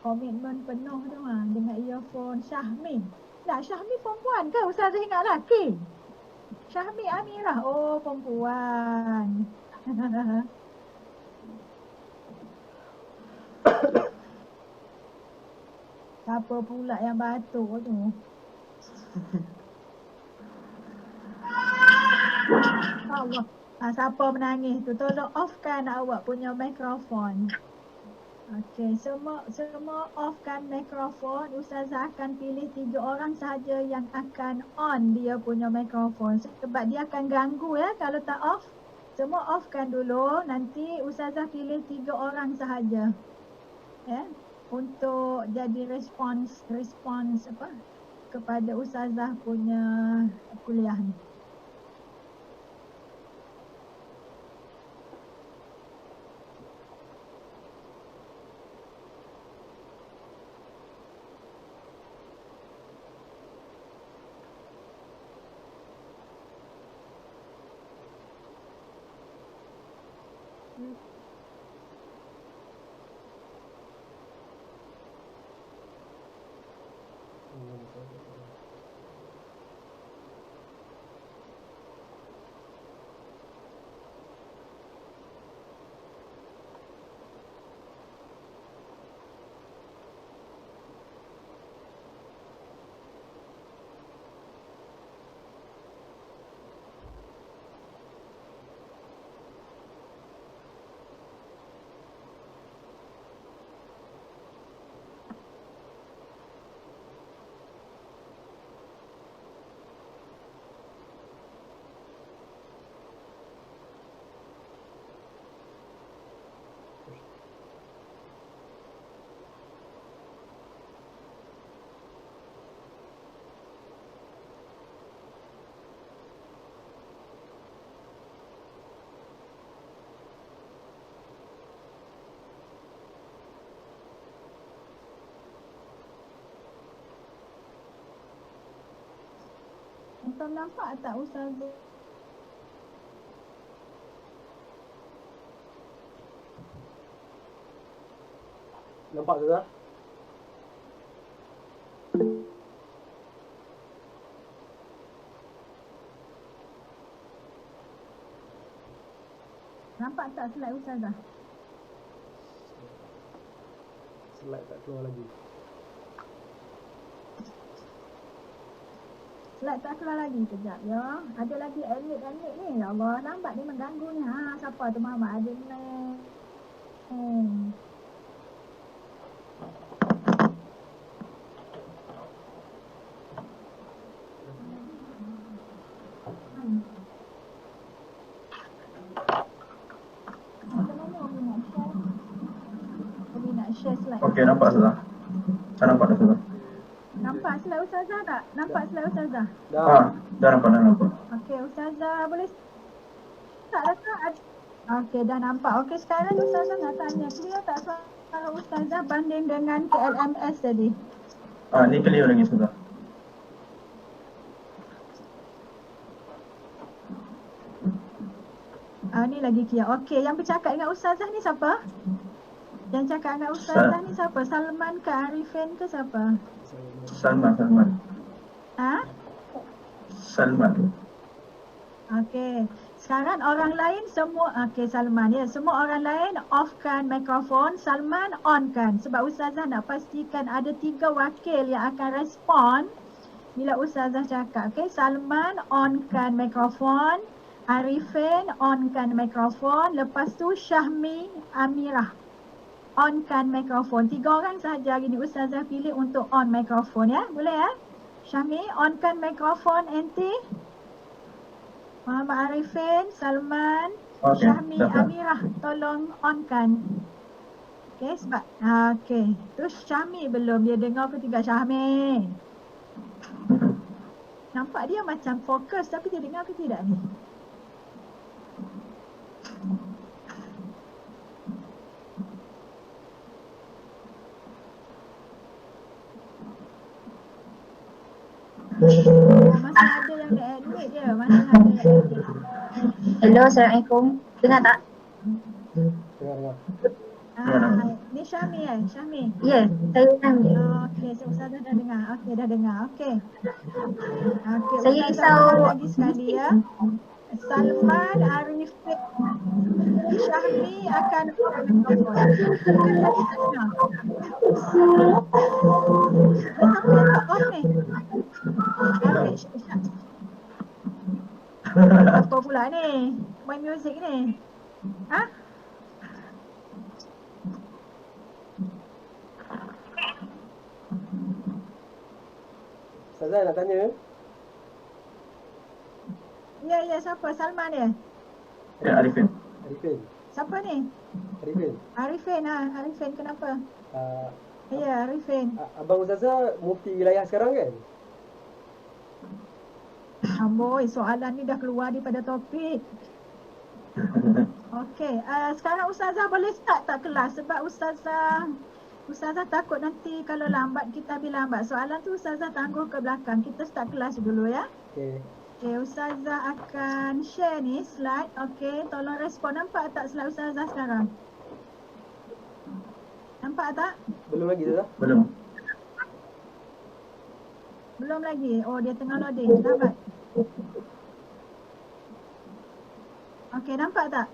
Komitmen penuh tu dengan earphone Syahmi. Nah, Syahmi perempuan ke Ustazah ingat lelaki? Syahmi Amirah. Oh, perempuan. Siapa pula yang batuk tu? Allah. Siapa menangis tu? Tolong offkan awak punya mikrofon. Okey, semua offkan mikrofon. Ustazah akan pilih 3 orang sahaja yang akan on dia punya mikrofon. Sebab dia akan ganggu ya kalau tak off. Semua offkan dulu. Nanti Ustazah pilih 3 orang sahaja. Ya, untuk jadi respons apa kepada Ustazah punya kuliah ni. Tuan nampak tak Ustazah? Nampak tu tak? Nampak tak slide Ustazah? Slide tak keluar lagi. Slide tak keluar lagi kejap ya. Ada lagi edit ni. Ya Allah, nampak dia mengganggu ni. Siapa tu Muhammad Adil ni? Okey, nampak Ustazah. Saya nampak dah Ustazah. Nampak slide Ustazah tak? Nampak slide Ustazah? Dah nampak. Okey, Ustazah boleh tak letak? Okey, dah nampak. Okey, sekarang Ustazah nak tanya. Clear tak suara Ustazah banding dengan KLMS tadi? Ni clear lagi Ustazah. Ni lagi clear. Okey, yang bercakap dengan Ustazah ni siapa? Yang cakap dengan Ustazah ni siapa? Salman ke Arifin ke siapa? Salman. Salman. Okey. Sekarang orang lain semua, Salman ya. Semua orang lain offkan mikrofon, Salman onkan. Sebab Ustazah nak pastikan ada 3 wakil yang akan respon bila Ustazah cakap. Okey, Salman onkan mikrofon, Arifin onkan mikrofon, lepas tu Syahmi Amirah onkan mikrofon. 3 orang sahaja hari ni Ustazah pilih untuk on mikrofon ya. Boleh ya? Syahmi onkan mikrofon enti. Muhammad Arifin, Salman, Syahmi Amirah tolong onkan. Okey, sebab okey. Terus Syahmi belum, dia dengar ke tidak Syahmi? Nampak dia macam fokus tapi dia dengar ke tidak ni? Masih ada yang dah admit je. Hello, Assalamualaikum. Dengar tak? Dengar. Ni Syami Syami. Ya, saya ulangi. Okey, Ustazah dah dengar. Okey, dah dengar. Okey. Okey, Saya Ustazah risau. ulang lagi sekali ya. Salman, Arifin, Syahmi akan off mikrofon. Kan tadi tak dengar. Siapa yang tak off ni? Okey, apa pula ni? Main muzik ni. Ha? Ustazah nak tanya. Ya, siapa? Salman ya? Ya, Arifin. Arifin. Siapa ni? Arifin. Arifin Arifin kenapa? Uh, Ya, Arifin. Abang Ustazah mufti wilayah sekarang kan? Amboi, soalan ni dah keluar daripada topik. Okey, sekarang Ustazah boleh start tak kelas? Sebab Ustazah takut nanti kalau lambat kita bila lambat. Soalan tu Ustazah tangguh ke belakang. Kita start kelas dulu ya. Okey. Okey, Ustazah akan share ni slide. Okey, tolong respon. Nampak tak slide Ustazah sekarang? Nampak tak? Belum lagi Ustazah? Belum. Belum lagi. Oh, dia tengah loading. Dapat. Okey, nampak tak?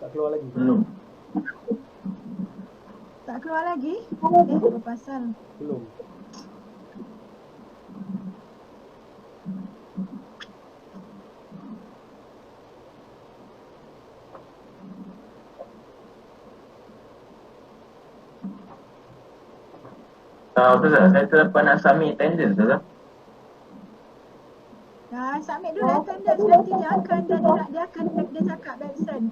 Tak keluar lagi. Belum. Tak keluar lagi? Apa pasal? Belum. Ustazah, saya terlepas nak submit attendance, Ustazah. Submit dulu attendance nanti dia akan dia cakap absent.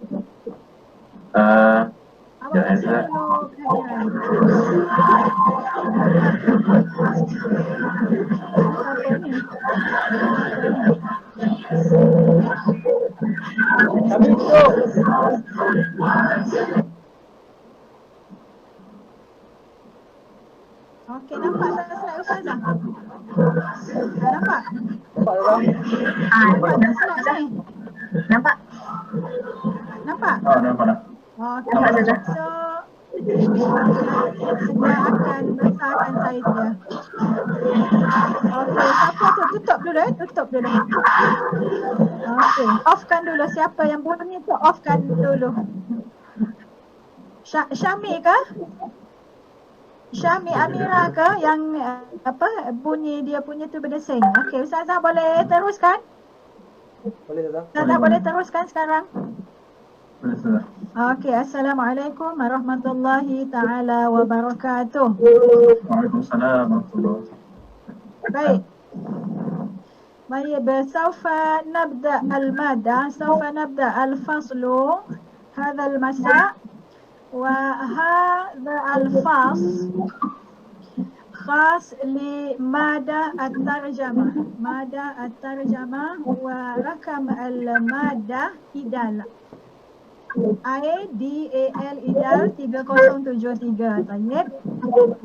Awak Jangan, kasi Ustazah. dulu kehadiran. Apa ni? Kami duduk. Okey, nampak tak slide Ustazah? Nampak? Nampak Ustazah? Nampak tak slide ni? Nampak? Nampak? Nampak dah. Okey, Nampak, Ustazah. so saya akan besarkan saiz dia. Okey, siapa tu? Tutup dulu tutup dulu. Okey, offkan dulu. Siapa yang bunyi tu offkan dulu. Syami ke? Syami Amira ke yang bunyi dia punya tu berdesing. Okey, Ustazah boleh teruskan? Boleh Ustazah? Ustazah boleh teruskan sekarang? Boleh, Ustazah. Okey, Assalamualaikum warahmatullahi taala wabarakatuh. Waalaikumsalam warahmatullahi wabarakatuh. Baik, سوف نبدأ المادة، سوف نبدأ الفصل هذا المساء، وهذا الفصل خاص لمادة الترجمة، مادة الترجمة، ورقم المادة إدالة IDAL إدال 3073. طيب،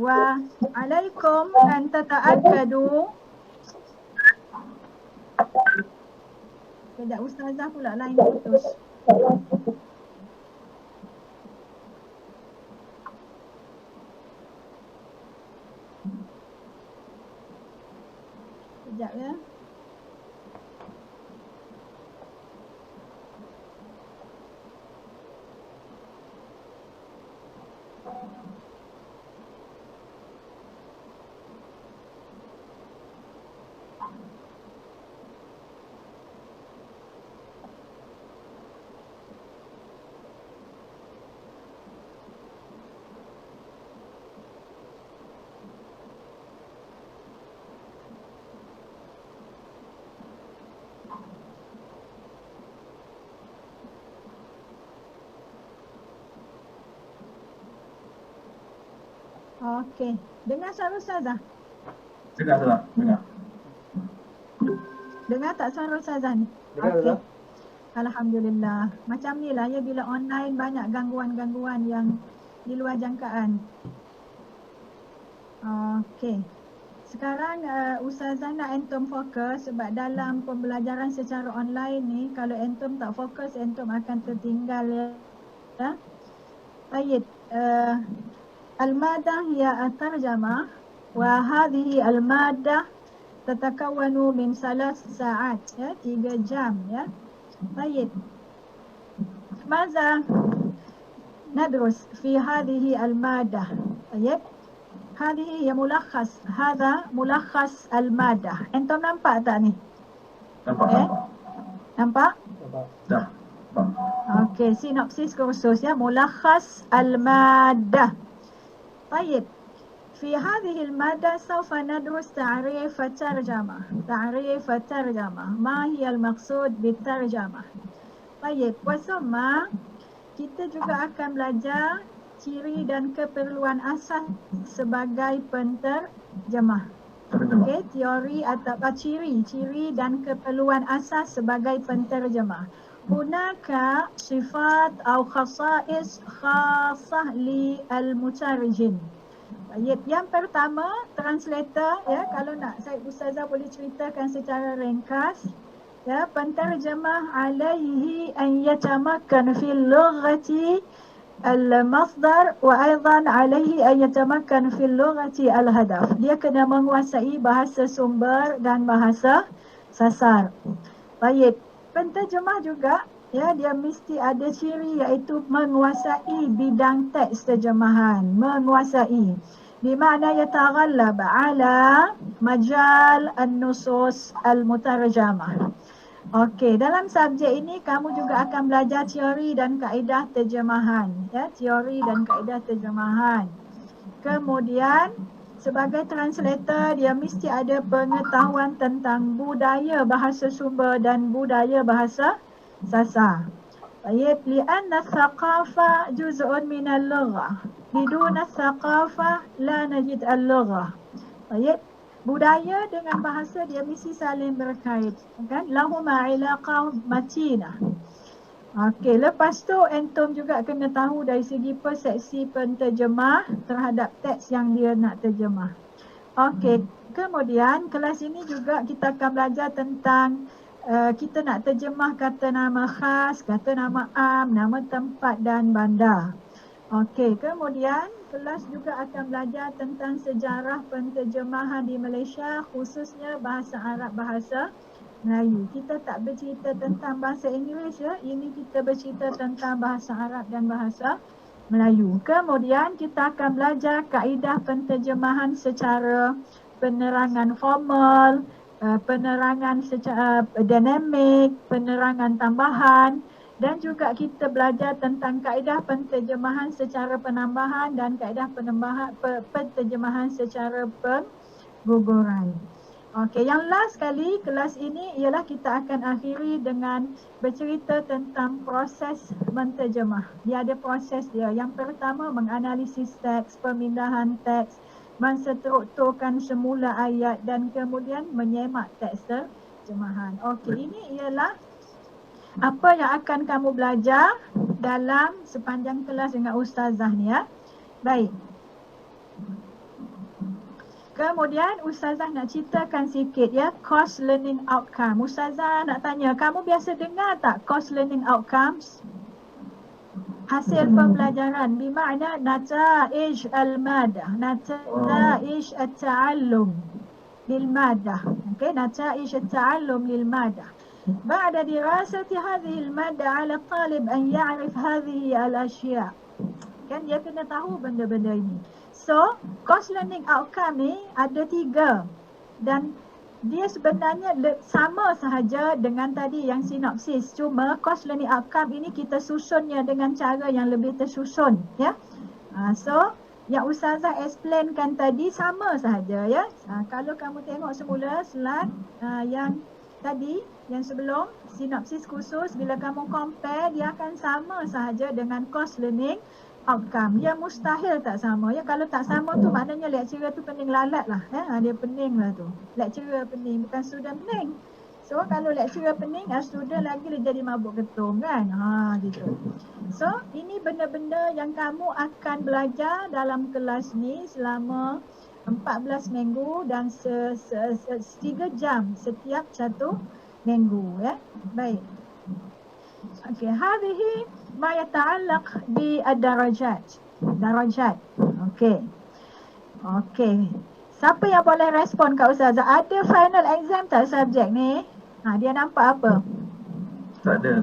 وعليكم أن تتأكدوا. Sekejap, Ustazah pula lain putus. Sekejap ya. Okey, dengar suara Ustazah? Dengar, Ustazah. Dengar. Dengar tak suara Ustazah ni? Dengar Okey. Ustazah? Alhamdulillah. Macam ni lah ya, bila online banyak gangguan-gangguan yang di luar jangkaan. Okey. Sekarang Ustazah nak antum fokus sebab dalam pembelajaran secara online ni kalau antum tak fokus, antum akan tertinggal ya. طيب المادة هي الترجمة وهذه المادة تتكون من 3 ساعات ya 3 jam ya. طيب ماذا ندرس في هذه المادة؟ طيب هذه هي ملخص هذا ملخص المادة. Antum nampak tak ni? Nampak. Nampak? Nampak. Dah. Nampak. Okey, sinopsis kursus ya, mulakhas al-maddah. طيب في هذه المادة سوف ندرس تعريف الترجمة. تعريف الترجمة، ما هي المقصود بالترجمة؟ طيب وثم kita juga akan belajar ciri dan keperluan asas sebagai penterjemah. Okey, teori atau ciri dan keperluan asas sebagai penterjemah. Hunaka sifat atau khasais khassah li al-mutarjim. Yang pertama, translator ya, kalau nak saya Ustazah boleh ceritakan secara ringkas. Ya, penterjemah alaihi an yatamakkan fil lughati al-masdar wa aidan alaihi an yatamakkan fil lughati al-hadaf. Dia kena menguasai bahasa sumber dan bahasa sasar. Baik, penterjemah juga ya, dia mesti ada ciri iaitu menguasai bidang teks terjemahan, menguasai. Di mana yataghallab ala majal an-nusus al-mutarjamah. Okey, dalam subjek ini kamu juga akan belajar teori dan kaedah terjemahan, ya, teori dan kaedah terjemahan. Kemudian sebagai translator dia mesti ada pengetahuan tentang budaya bahasa sumber dan budaya bahasa sasar. Baik, li'anna thaqafa juz'un min al-lughah. Biduna thaqafa la najid al-lughah. Baik, budaya dengan bahasa dia mesti saling berkait, kan? Lahuma ilaqah matinah. Okey, lepas tu antum juga kena tahu dari segi persepsi penterjemah terhadap teks yang dia nak terjemah. Okey, kemudian kelas ini juga kita akan belajar tentang kita nak terjemah kata nama khas, kata nama am, nama tempat dan bandar. Okey, kemudian kelas juga akan belajar tentang sejarah penterjemahan di Malaysia, khususnya bahasa Arab, bahasa Melayu. Kita tak bercerita tentang bahasa Inggeris ya, ini kita bercerita tentang bahasa Arab dan bahasa Melayu. Kemudian kita akan belajar kaedah penterjemahan secara penerangan formal, penerangan secara dinamik, penerangan tambahan, dan juga kita belajar tentang kaedah penterjemahan secara penambahan dan kaedah penterjemahan secara pengguguran. Okey, yang last kali kelas ini ialah kita akan akhiri dengan bercerita tentang proses menterjemah. Dia ada proses dia. Yang pertama menganalisis teks, pemindahan teks, menstrukturkan semula ayat dan kemudian menyemak teks terjemahan. Okey, ini ialah apa yang akan kamu belajar dalam sepanjang kelas dengan Ustazah ni ya. Baik. Kemudian Ustazah nak ceritakan sikit ya, course learning outcome. Ustazah nak tanya, kamu biasa dengar tak course learning outcomes? Hasil pembelajaran, bermakna nata'ij al-madah, nata'ij at-ta'allum lil-madah. Okey, nata'ij at-ta'allum lil-madah. بعد دراسة هذه المادة على الطالب أن يعرف هذه الأشياء. Kan dia kena tahu benda-benda ini. So, course learning outcome ni ada 3 dan dia sebenarnya sama sahaja dengan tadi yang sinopsis. Cuma course learning outcome ini kita susunnya dengan cara yang lebih tersusun, ya. So, yang Ustazah explainkan tadi sama sahaja, ya. Kalau kamu tengok semula slide yang tadi, yang sebelum sinopsis khusus, bila kamu compare dia akan sama sahaja dengan course learning outcome. Dia mustahil tak sama. Ya, kalau tak sama tu maknanya lecturer tu pening lalat lah. Dia pening lah tu. Lecturer pening, bukan student pening. So kalau lecturer pening, student lagi dia jadi mabuk ketum kan. Gitu. So ini benda-benda yang kamu akan belajar dalam kelas ni selama 14 minggu dan 3 jam setiap 1 minggu ya. Baik. Okey, hadhihi ma yata'allaq bi ad-darajat. Darajat. Okey. Okey. Siapa yang boleh respon Kak Ustazah? Ada final exam tak subjek ni? Dia nampak apa? Tak ada.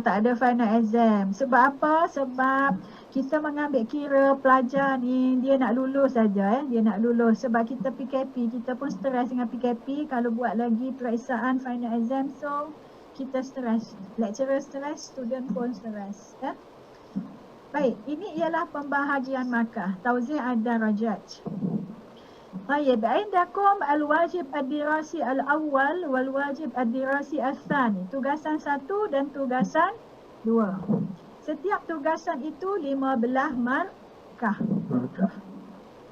Tak ada final exam. Sebab apa? Sebab kita mengambil kira pelajar ni dia nak lulus saja dia nak lulus. Sebab kita PKP, kita pun stres dengan PKP. Kalau buat lagi periksaan final exam, so kita stres. Lecturer stres, student pun stres. Baik, ini ialah pembahagian markah. Tawzi' ad-darajat. Baik, indakum al-wajib ad-dirasi al-awwal wal-wajib ad-dirasi al-thani. Tugasan 1 dan tugasan 2. Setiap tugasan itu 15 markah.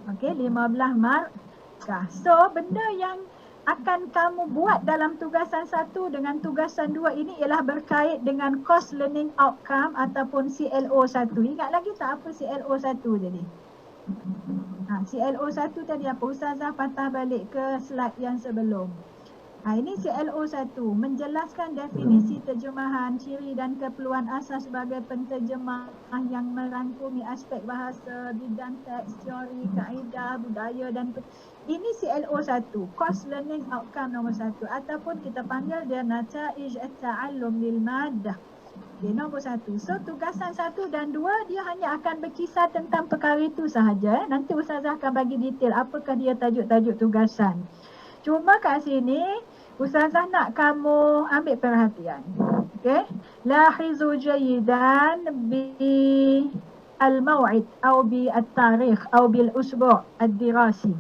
Okey, 15 markah. So, benda yang akan kamu buat dalam tugasan 1 dengan tugasan 2 ini ialah berkait dengan course learning outcome ataupun CLO1. Ingat lagi tak apa CLO1 tadi? CLO1 tadi apa? Ustazah patah balik ke slide yang sebelum. Ini CLO1 menjelaskan definisi terjemahan, ciri dan keperluan asas sebagai penterjemah yang merangkumi aspek bahasa, bidang teks, teori, kaedah, budaya dan ini CLO1, Course Learning Outcome nombor 1 ataupun kita panggil dia Nataij at-ta'allum lil maddah. Okay, nombor 1. So tugasan 1 dan 2 dia hanya akan berkisar tentang perkara itu sahaja. Nanti Ustazah akan bagi detail apakah dia tajuk-tajuk tugasan. Cuma kat sini Ustazah nak kamu ambil perhatian. Okey. Lahizu jayidan bi al-maw'id atau bi at-tarikh atau bil usbu' ad-dirasi.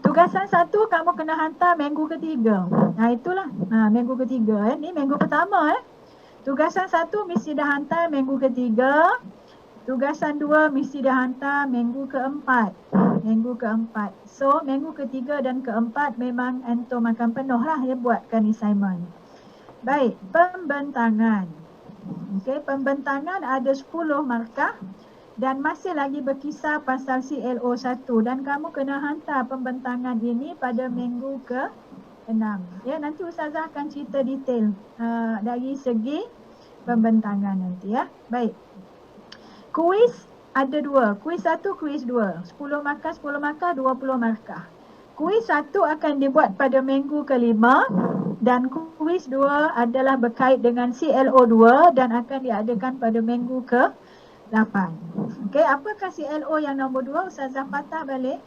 Tugasan 1 kamu kena hantar minggu ketiga. Itulah. Minggu ketiga ni minggu pertama Tugasan 1 mesti dah hantar minggu ketiga. Tugasan 2 mesti dah hantar minggu keempat. So minggu ketiga dan keempat memang antum akan penuh lah buatkan assignment. Baik, pembentangan. Okey, pembentangan ada 10 markah dan masih lagi berkisar pasal CLO1 dan kamu kena hantar pembentangan ini pada minggu ke-6. Nanti Ustazah akan cerita detail dari segi pembentangan nanti Baik. Kuis ada 2. Kuis 1, kuis 2. 10 markah, 20 markah. Kuis 1 akan dibuat pada minggu ke-5 dan kuis 2 adalah berkait dengan CLO2 dan akan diadakan pada minggu ke-8. Okey, apakah CLO yang nombor 2? Ustazah patah balik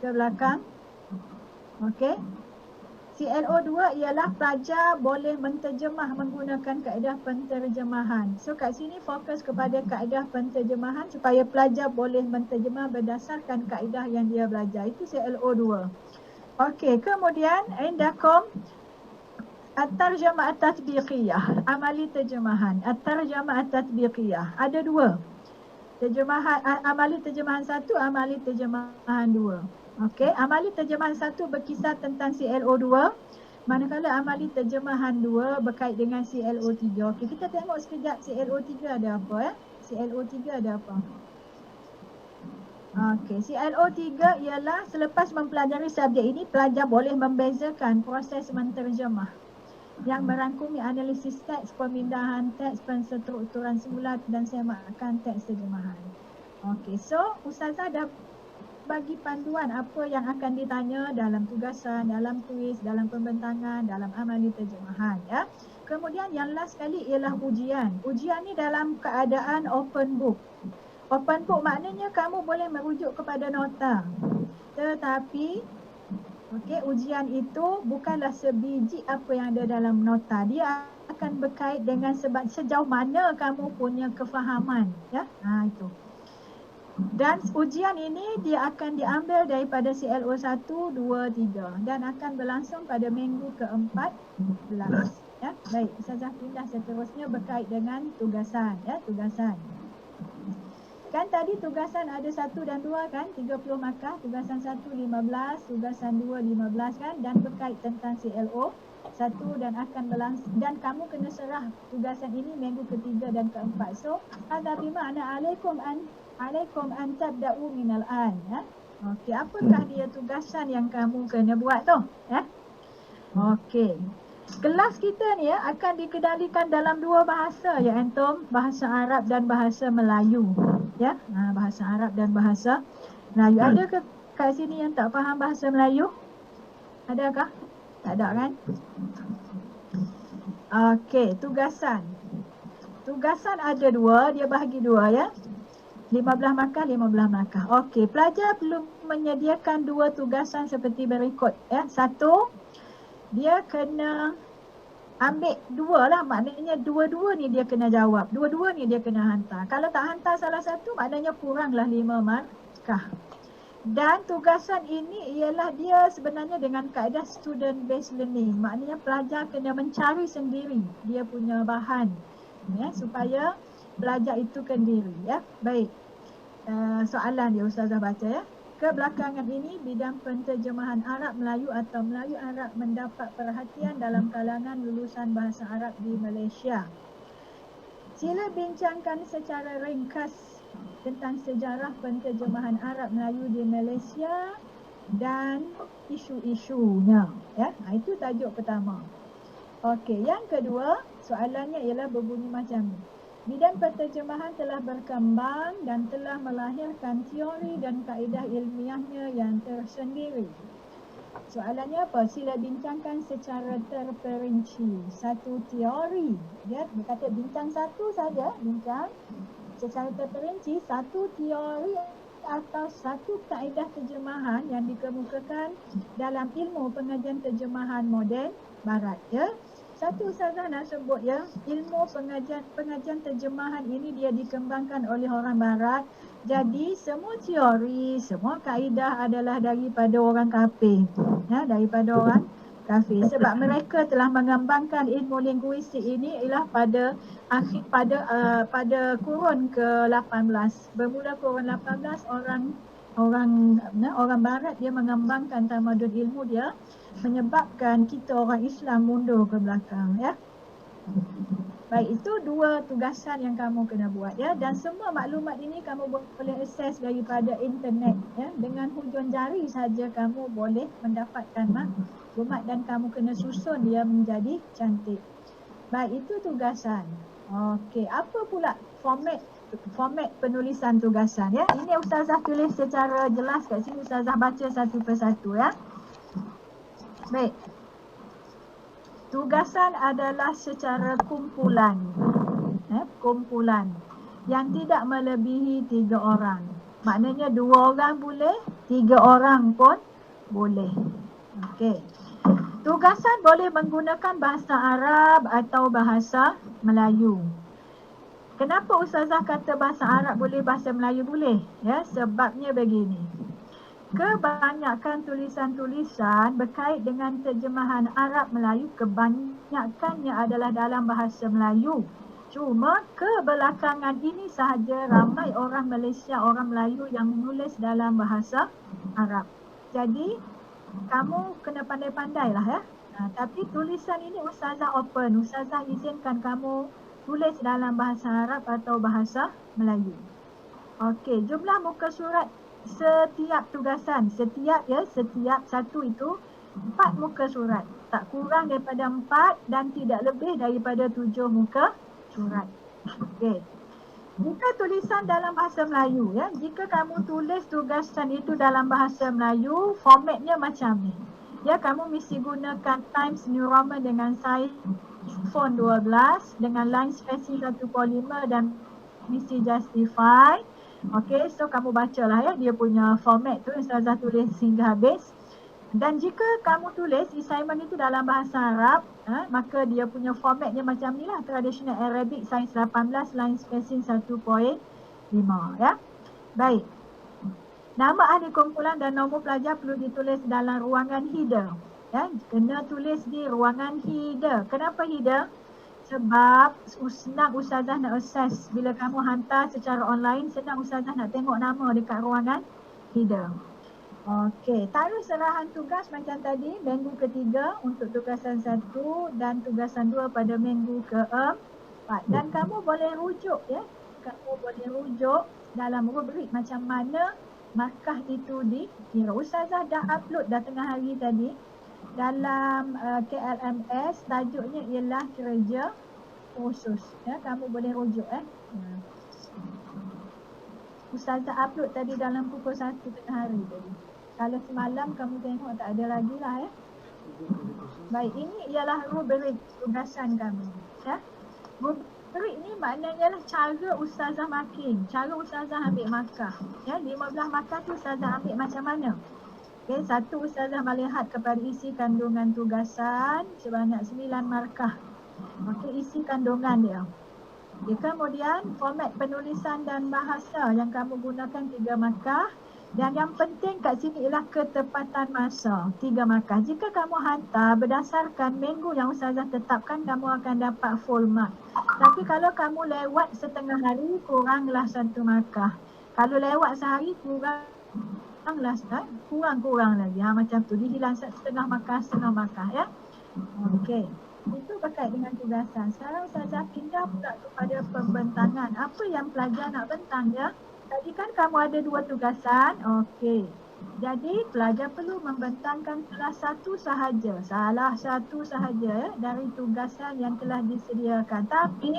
ke belakang. Okey. CLO2 ialah pelajar boleh menterjemah menggunakan kaedah penterjemahan. So kat sini fokus kepada kaedah penterjemahan supaya pelajar boleh menterjemah berdasarkan kaedah yang dia belajar. Itu CLO2. Okey, kemudian indakum at-tarjamah at-tatbiqiyah, amali terjemahan. At-tarjamah at-tatbiqiyah ada 2. Terjemahan amali terjemahan 1, amali terjemahan 2. Okey, amali terjemahan 1 berkisar tentang CLO2, manakala amali terjemahan 2 berkait dengan CLO3. Okey, kita tengok sekejap CLO3 ada apa CLO3 ada apa? Okey, CLO3 ialah selepas mempelajari subjek ini, pelajar boleh membezakan proses menterjemah yang merangkumi analisis teks, pemindahan teks, penstrukturan semula dan semakan teks terjemahan. Okey, so Ustazah dah bagi panduan apa yang akan ditanya dalam tugasan, dalam kuis, dalam pembentangan, dalam amali terjemahan Kemudian yang last sekali ialah ujian. Ujian ni dalam keadaan open book. Open book maknanya kamu boleh merujuk kepada nota. Tetapi ujian itu bukanlah sebiji apa yang ada dalam nota. Dia akan berkait dengan sejauh mana kamu punya kefahaman itu. Dan ujian ini dia akan diambil daripada CLO1, 2, 3 dan akan berlangsung pada minggu ke-14. Baik, Ustazah pindah seterusnya berkait dengan tugasan. Tugasan. Kan tadi tugasan ada 1 dan 2 kan, 30 markah. Tugasan 1 15, tugasan 2 15 kan, dan berkait tentang CLO1 dan akan berlangsung dan kamu kena serah tugasan ini minggu ke-3 dan ke-4. So, hadza bima'na alaikum an tabda'u minal an. Okey, apakah dia tugasan yang kamu kena buat tu? Okey. kelas kita ni akan dikendalikan dalam dua bahasa ya antum, bahasa Arab dan bahasa Melayu. Ya, bahasa Arab dan bahasa Melayu. Ada ke kat sini yang tak faham bahasa Melayu? Adakah? Tak ada kan? Okey, tugasan. Tugasan ada dua, dia bahagi dua ya. 15 markah, 15 markah. Okey, pelajar perlu menyediakan dua tugasan seperti berikut ya. Satu, dia kena ambil dua lah, maknanya dua-dua ni dia kena jawab. Dua-dua ni dia kena hantar. Kalau tak hantar salah satu, maknanya kuranglah 5 markah. Dan tugasan ini ialah dia sebenarnya dengan kaedah student based learning. Maknanya pelajar kena mencari sendiri dia punya bahan ya, supaya pelajar itu kendiri ya. Baik. Soalan dia Ustazah baca ya. Kebelakangan ini bidang penterjemahan Arab Melayu atau Melayu Arab mendapat perhatian dalam kalangan lulusan bahasa Arab di Malaysia. Sila bincangkan secara ringkas tentang sejarah penterjemahan Arab Melayu di Malaysia dan isu-isunya ya. Itu tajuk pertama. Okey, yang kedua, soalannya ialah berbunyi macam ni. Bidang penterjemahan telah berkembang dan telah melahirkan teori dan kaedah ilmiahnya yang tersendiri. Soalannya apa? Sila bincangkan secara terperinci satu teori. Dia kata bincang satu saja, bincang secara terperinci satu teori atau satu kaedah terjemahan yang dikemukakan dalam ilmu pengajian terjemahan moden barat ya. Satu Ustazah nak sebut ya, ilmu pengajian terjemahan ini dia dikembangkan oleh orang barat. Jadi semua teori, semua kaedah adalah daripada orang kafir. Ya, daripada orang kafir. Sebab mereka telah mengembangkan ilmu linguistik ini ialah pada kurun ke-18. Bermula kurun 18 orang barat dia mengembangkan tamadun ilmu dia, menyebabkan kita orang Islam mundur ke belakang ya. Baik, itu dua tugasan yang kamu kena buat ya, dan semua maklumat ini kamu boleh akses daripada internet ya. Dengan hujung jari saja kamu boleh mendapatkan maklumat dan kamu kena susun dia menjadi cantik. Baik, itu tugasan. Okey, apa pula format penulisan tugasan ya. Ini Ustazah tulis secara jelas kat sini, Ustazah baca satu persatu ya. Baik. Tugasan adalah secara kumpulan. Kumpulan yang tidak melebihi 3 orang. Maknanya 2 orang boleh, 3 orang pun boleh. Okey. Tugasan boleh menggunakan bahasa Arab atau bahasa Melayu. Kenapa Ustazah kata bahasa Arab boleh, bahasa Melayu boleh? Ya, sebabnya begini. Kebanyakan tulisan-tulisan berkait dengan terjemahan Arab Melayu kebanyakannya adalah dalam bahasa Melayu. Cuma kebelakangan ini sahaja ramai orang Malaysia, orang Melayu yang menulis dalam bahasa Arab. Jadi kamu kena pandai-pandai lah ya. Tapi tulisan ini Ustazah open. Ustazah izinkan kamu tulis dalam bahasa Arab atau bahasa Melayu. Okey, jumlah muka surat setiap tugasan, setiap satu itu 4 muka surat. Tak kurang daripada 4 dan tidak lebih daripada 7 muka surat. Okey. Jika tulisan dalam bahasa Melayu ya, jika kamu tulis tugasan itu dalam bahasa Melayu, formatnya macam ni. Ya, kamu mesti gunakan Times New Roman dengan saiz font 12 dengan line spacing 1.5 dan mesti justify. Okey, so kamu bacalah ya dia punya format tu, Ustazah tulis hingga habis. Dan jika kamu tulis assignment itu dalam bahasa Arab, maka dia punya formatnya macam ni lah, traditional Arabic saiz 18, line spacing 1.5 ya. Baik. Nama ahli kumpulan dan nombor pelajar perlu ditulis dalam ruangan header. Ya, kena tulis di ruangan header. Kenapa header? Sebab senang Ustazah nak access. Bila kamu hantar secara online, senang Ustazah nak tengok nama dekat ruangan header. Okey, taruh serahan tugas macam tadi, minggu ketiga untuk tugasan 1 dan tugasan 2 pada minggu ke-4. Dan kamu boleh rujuk ya. Kamu boleh rujuk dalam rubrik macam mana markah itu dikira. Ustazah dah upload dah tengah hari tadi dalam KLMS tajuknya ialah kerja khusus. Ya, kamu boleh rujuk Ustazah upload tadi dalam pukul 1 tengah hari tadi. Kalau semalam kamu tengok tak ada lagi lah ya. Baik, ini ialah rubrik tugasan kami. Ya. Rubrik ni maknanya ialah cara ustazah marking, cara ustazah ambil markah. Ya, 15 markah tu ustazah ambil macam mana? Okey, satu ustazah melihat kepada isi kandungan tugasan sebanyak 9 markah. Okey, isi kandungan dia. Okay, kemudian format penulisan dan bahasa yang kamu gunakan 3 markah. Dan yang penting kat sini ialah ketepatan masa 3 markah. Jika kamu hantar berdasarkan minggu yang ustazah tetapkan, kamu akan dapat full mark. Tapi kalau kamu lewat setengah hari, kuranglah 1 markah. Kalau lewat sehari, kurang lagi. Macam tu, dihilang setengah markah ya. Okey. Itu berkait dengan tugasan. Sekarang ustazah pindah pula kepada pembentangan. Apa yang pelajar nak bentang ya? Tadi kan kamu ada 2 tugasan. Okey. Jadi pelajar perlu membentangkan salah satu sahaja ya, dari tugasan yang telah disediakan. Tapi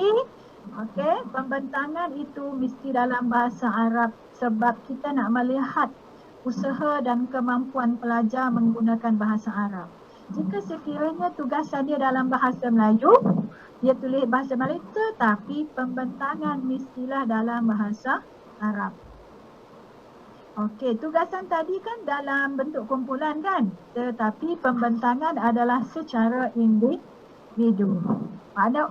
okey, pembentangan itu mesti dalam bahasa Arab sebab kita nak melihat usaha dan kemampuan pelajar menggunakan bahasa Arab. Jika sekiranya tugasan dia dalam bahasa Melayu, dia tulis bahasa Melayu tetapi pembentangan mestilah dalam bahasa Arab. Okey, tugasan tadi kan dalam bentuk kumpulan kan? Tetapi pembentangan adalah secara individu.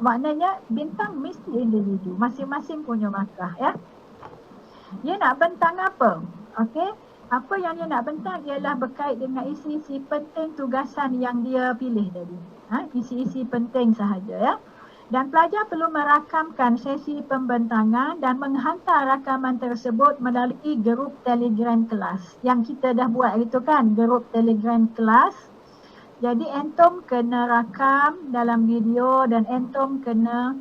Maknanya bintang mesti individu. Masing-masing punya markah ya. Dia nak bentang apa? Okey. Apa yang dia nak bentang ialah berkait dengan isi-isi penting tugasan yang dia pilih tadi. Isi-isi penting sahaja ya. Dan pelajar perlu merakamkan sesi pembentangan dan menghantar rakaman tersebut melalui grup Telegram kelas. Yang kita dah buat itu kan, grup Telegram kelas. Jadi entom kena rakam dalam video dan entom kena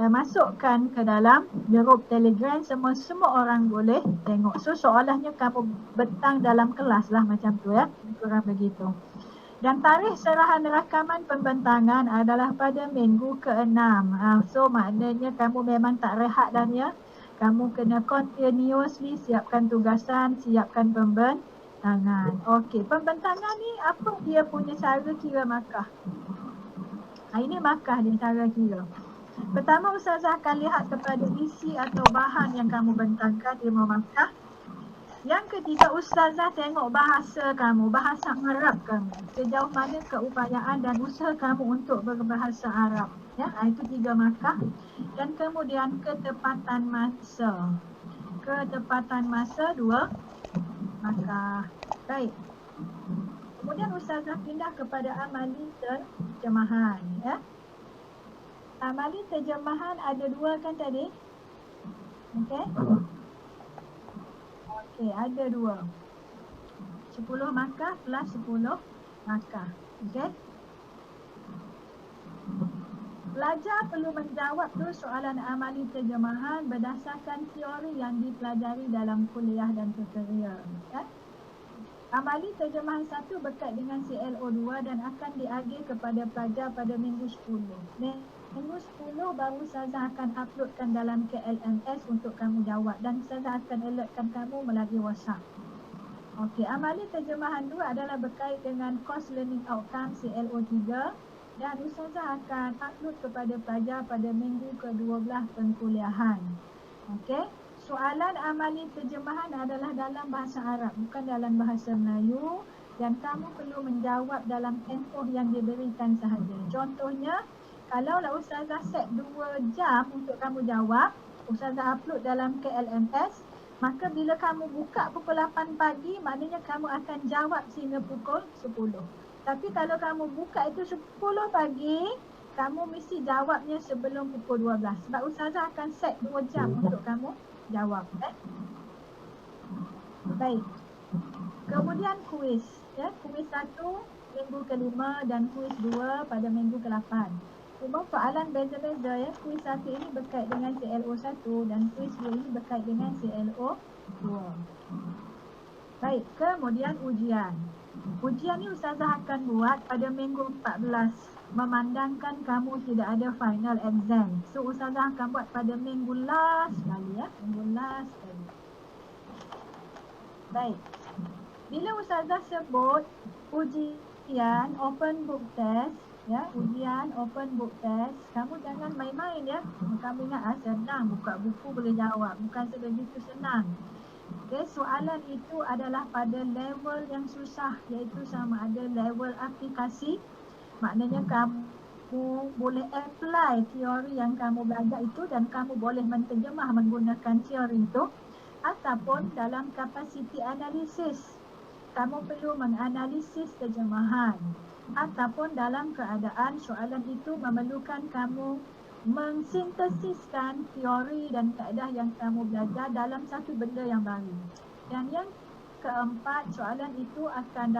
masukkan ke dalam grup Telegram, semua orang boleh tengok. So seolahnya kamu bentang dalam kelas lah macam tu ya. Kurang begitu. Dan tarikh serahan rakaman pembentangan adalah pada minggu ke-6. So maknanya kamu memang tak rehat dan ya. Kamu kena continuously siapkan tugasan, siapkan pembentangan. Okey, pembentangan ni apa dia punya cara kira markah? Ini markah dia cara kira. Pertama, ustazah akan lihat kepada isi atau bahan yang kamu bentangkan, 5 markah. Yang ketiga, ustazah tengok bahasa kamu, bahasa Arab kamu. Sejauh mana keupayaan dan usaha kamu untuk berbahasa Arab. Ya, itu 3 markah. Dan kemudian ketepatan masa. Ketepatan masa 2 markah. Baik. Kemudian ustazah pindah kepada amali terjemahan. Ya. Amali terjemahan ada 2 kan tadi? Okey. Okey, ada 2. 10 markah plus 10 markah. Okey. Pelajar perlu menjawab tu soalan amali terjemahan berdasarkan teori yang dipelajari dalam kuliah dan tutorial. Ya? Amali terjemahan 1 berkait dengan CLO2 dan akan diagih kepada pelajar pada minggu 10. Minggu 10 baru ustazah akan uploadkan dalam KLMS untuk kamu jawab dan ustazah akan alertkan kamu melalui WhatsApp. Okey, amali terjemahan 2 adalah berkait dengan course learning outcome CLO3 dan ustazah akan upload kepada pelajar pada minggu ke-12 pengkuliahan. Okey, soalan amali terjemahan adalah dalam bahasa Arab, bukan dalam bahasa Melayu dan kamu perlu menjawab dalam tempoh yang diberikan sahaja. Contohnya, kalaulah ustazah set 2 jam untuk kamu jawab, ustazah upload dalam KLMS, maka bila kamu buka pukul 8 pagi, maknanya kamu akan jawab sehingga pukul 10. Tapi kalau kamu buka itu 10 pagi, kamu mesti jawabnya sebelum pukul 12. Sebab ustazah akan set 2 jam untuk kamu jawab. Baik. Kemudian kuis. Ya, kuis 1 minggu ke-5 dan kuis 2 pada minggu ke-8. Cuma soalan beza-beza ya. Kuis 1 ini berkait dengan CLO1 dan kuis 2 ini berkait dengan CLO2. Baik, kemudian ujian. Ujian ni Ustazah akan buat pada minggu 14 memandangkan kamu tidak ada final exam. So Ustazah akan buat pada minggu last sekali ya, minggu last sekali. Baik. Bila Ustazah sebut ujian open book test, ya, ujian open book test, kamu jangan main-main ya. Kamu ingat senang, buka buku boleh jawab, bukan sebegitu senang. Okay, soalan itu adalah pada level yang susah, iaitu sama ada level aplikasi. Maknanya kamu boleh apply teori yang kamu belajar itu dan kamu boleh menterjemah menggunakan teori itu. Ataupun dalam kapasiti analisis, kamu perlu menganalisis terjemahan. Ataupun dalam keadaan soalan itu memerlukan kamu mensintesiskan teori dan kaedah yang kamu belajar dalam satu benda yang baru. Dan yang keempat, soalan itu akan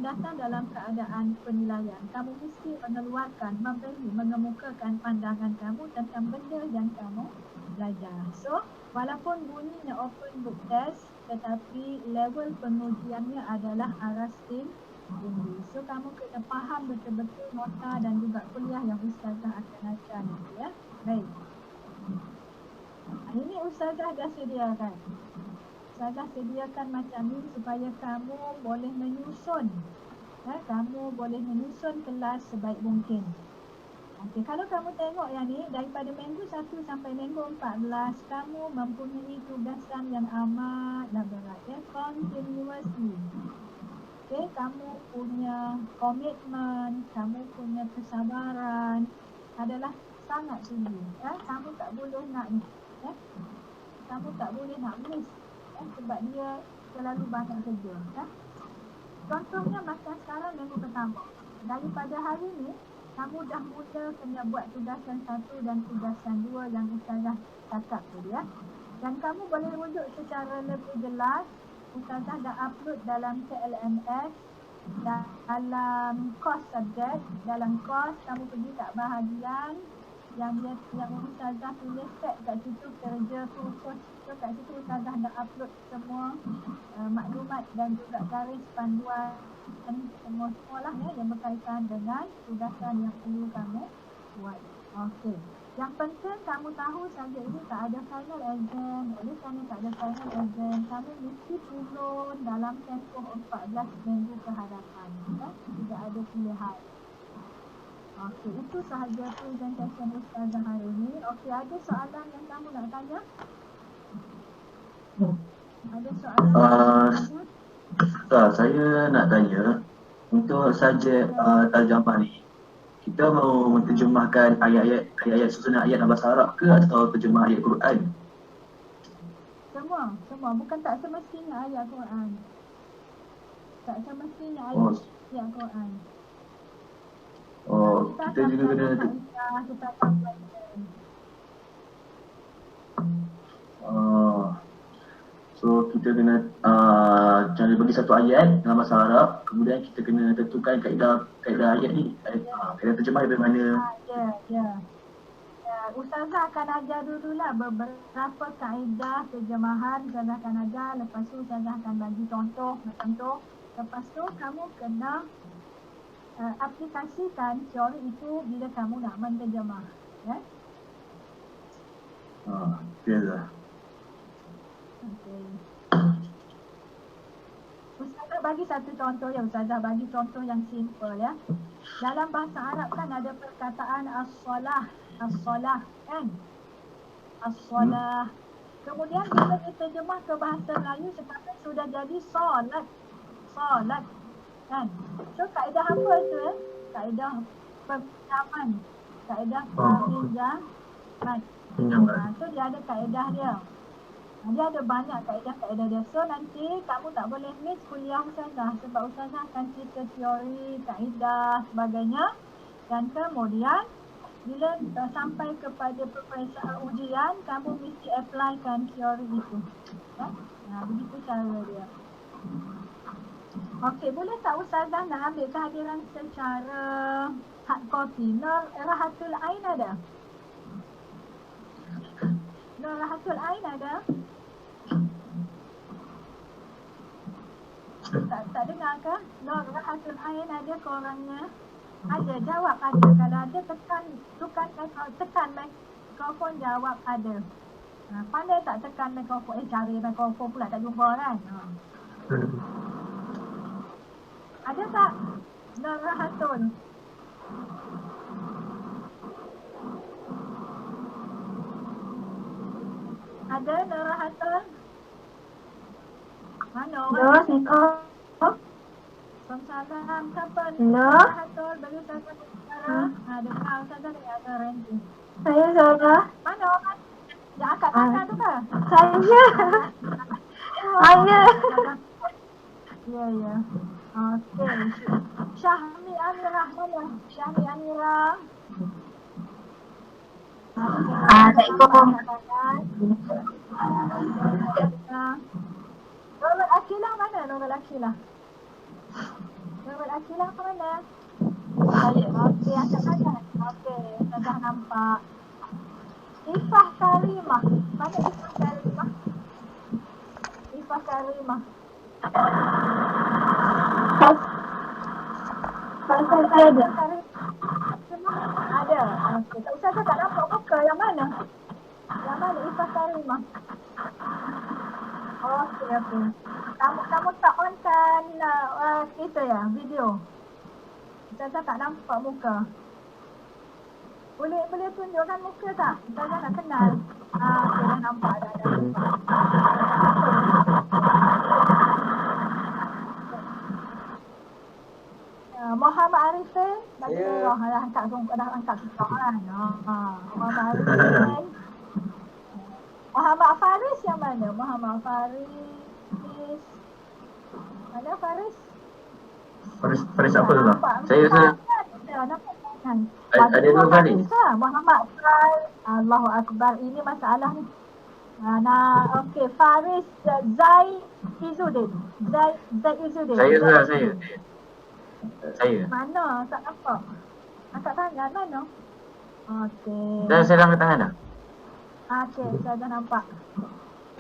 datang dalam keadaan penilaian. Kamu mesti mengeluarkan, memberi, mengemukakan pandangan kamu tentang benda yang kamu belajar. So, walaupun bunyinya open book test, tetapi level pengujiannya adalah arasting tinggi. So kamu kena faham betul-betul nota dan juga kuliah yang Ustazah akan ajar nanti ya. Baik. Ini Ustazah dah sediakan. Ustazah sediakan macam ni supaya kamu boleh menyusun. Kamu boleh menyusun kelas sebaik mungkin. Okey, kalau kamu tengok yang ni daripada minggu 1 sampai minggu 14 kamu mempunyai tugasan yang amatlah berat ya, continuously. Okay, kamu punya komitmen, kamu punya kesabaran adalah sangat tinggi. Kamu tak boleh nak ni. Kamu tak boleh nak miss. Sebab dia terlalu banyak kerja. Contohnya macam sekarang minggu pertama. Daripada hari ni, kamu dah mula kena buat tugasan 1 dan tugasan 2 yang Ustazah cakap tu ya. Dan kamu boleh rujuk secara lebih jelas. Ustazah dah upload dalam KLMS, dalam kos subjek, dalam kos kamu pergi kat bahagian yang Ustazah tulis set kat situ kerja khusus. So kat situ Ustazah dah upload semua maklumat dan juga garis panduan semua lah ya, yang berkaitan dengan tugasan yang perlu kamu buat. Okey. Yang penting kamu tahu saja ini tak ada final exam. Oleh kerana tak ada final exam, kamu mesti turun dalam tempoh 14 minggu ke hadapan. Tidak ada pilihan. Okey, itu sahaja presentation Ustazah hari ini. Okey, ada soalan yang kamu nak tanya? Ada soalan yang kamu tanya? Saya nak tanya untuk subjek tarjamah ni, kita mau menterjemahkan ayat-ayat susunan ayat dalam bahasa Arab ke atau terjemah ayat Quran? Semua. Bukan tak semestinya ayat Quran. Tak semestinya ayat Quran. Kita juga kena kita akan belajar. So kita kena cara bagi satu ayat dalam bahasa Arab, kemudian kita kena tentukan kaedah ayat ni, kaedah terjemah dari mana. Ya. Ustazah akan ajar dululah beberapa kaedah terjemahan. Ustazah akan ajar, lepas tu Ustazah akan bagi contoh. Lepas tu kamu kena aplikasikan teori itu bila kamu nak menterjemah. Ya? Biasa. Okay. Ustazah bagi satu contoh ya, Ustazah bagi contoh yang simple ya. Dalam bahasa Arab kan ada perkataan as-salah kan? As-salah. Kemudian bila diterjemah ke bahasa Melayu sekarang sudah jadi solat kan? So kaedah apa tu ya? Kaedah peminjaman, kaedah peminjaman. So dia ada kaedah dia. Dia ada banyak kaedah dia. So nanti kamu tak boleh miss kuliah Ustazah sebab Ustazah akan cerita teori, kaedah, sebagainya. Dan kemudian bila sampai kepada peperiksaan ujian, kamu mesti applykan teori itu. Ya? Begitu cara dia. Okey, boleh tak Ustazah nak ambil kehadiran secara hard copy? Nur Rahatul Ain ada? Nur Rahatul Ain ada? tak dengar ke? Nur Rahatul Ain ada ke orangnya? Ada, jawab ada. Kalau ada tekan mikrofon, jawab ada. Pandai tak tekan mikrofon? Cari mikrofon pula tak jumpa kan? Ada tak? Nur Rahatul. Ada Nur Rahatul? Mana orang? Hello, Assalamualaikum. Salam siapa ni? Hello? Nur Rahatul, bagi saya bicara. Dengar Ustazah ni ada ranting. Saya Zara. Mana orang? Yang angkat tangan tu ke? Saya. Saya. Ya. Okey. Syahmi Amirah mana? Syahmi Amirah. Assalamualaikum. Nurul Akilah mana? Nurul Akilah. Nurul Akilah ke mana? Saya. Okey, angkat tangan. Okey, saya dah nampak. Ifah Karimah. Mana Ifah Karimah? Ifah Karimah. Saya ada. Ada. Okey. Tak usah tak nampak muka. Yang mana? Yang mana Ifah Karimah? Okey. Kamu tak on kan kita ya, video. Ustazah tak nampak muka. Boleh tunjukkan muka tak? Ustazah nak kenal. Okey, dah nampak dah. Muhammad Arifin, bagi Ya. dah angkat kan. Muhammad Arifin. Muhammad Faris yang mana? Muhammad Faris. Mana Faris? Faris apa tu lah? Nampak. Saya Nampak kan? ada dua Faris. Muhammad Faris. Allahu Akbar. Ini masalah ni. Okey, Faris Zai Izzuddin. Zai Izzuddin. Saya. Mana? Tak nampak. Angkat tangan mana? Okey. Saya dah angkat tangan dah. Okey, saya dah nampak.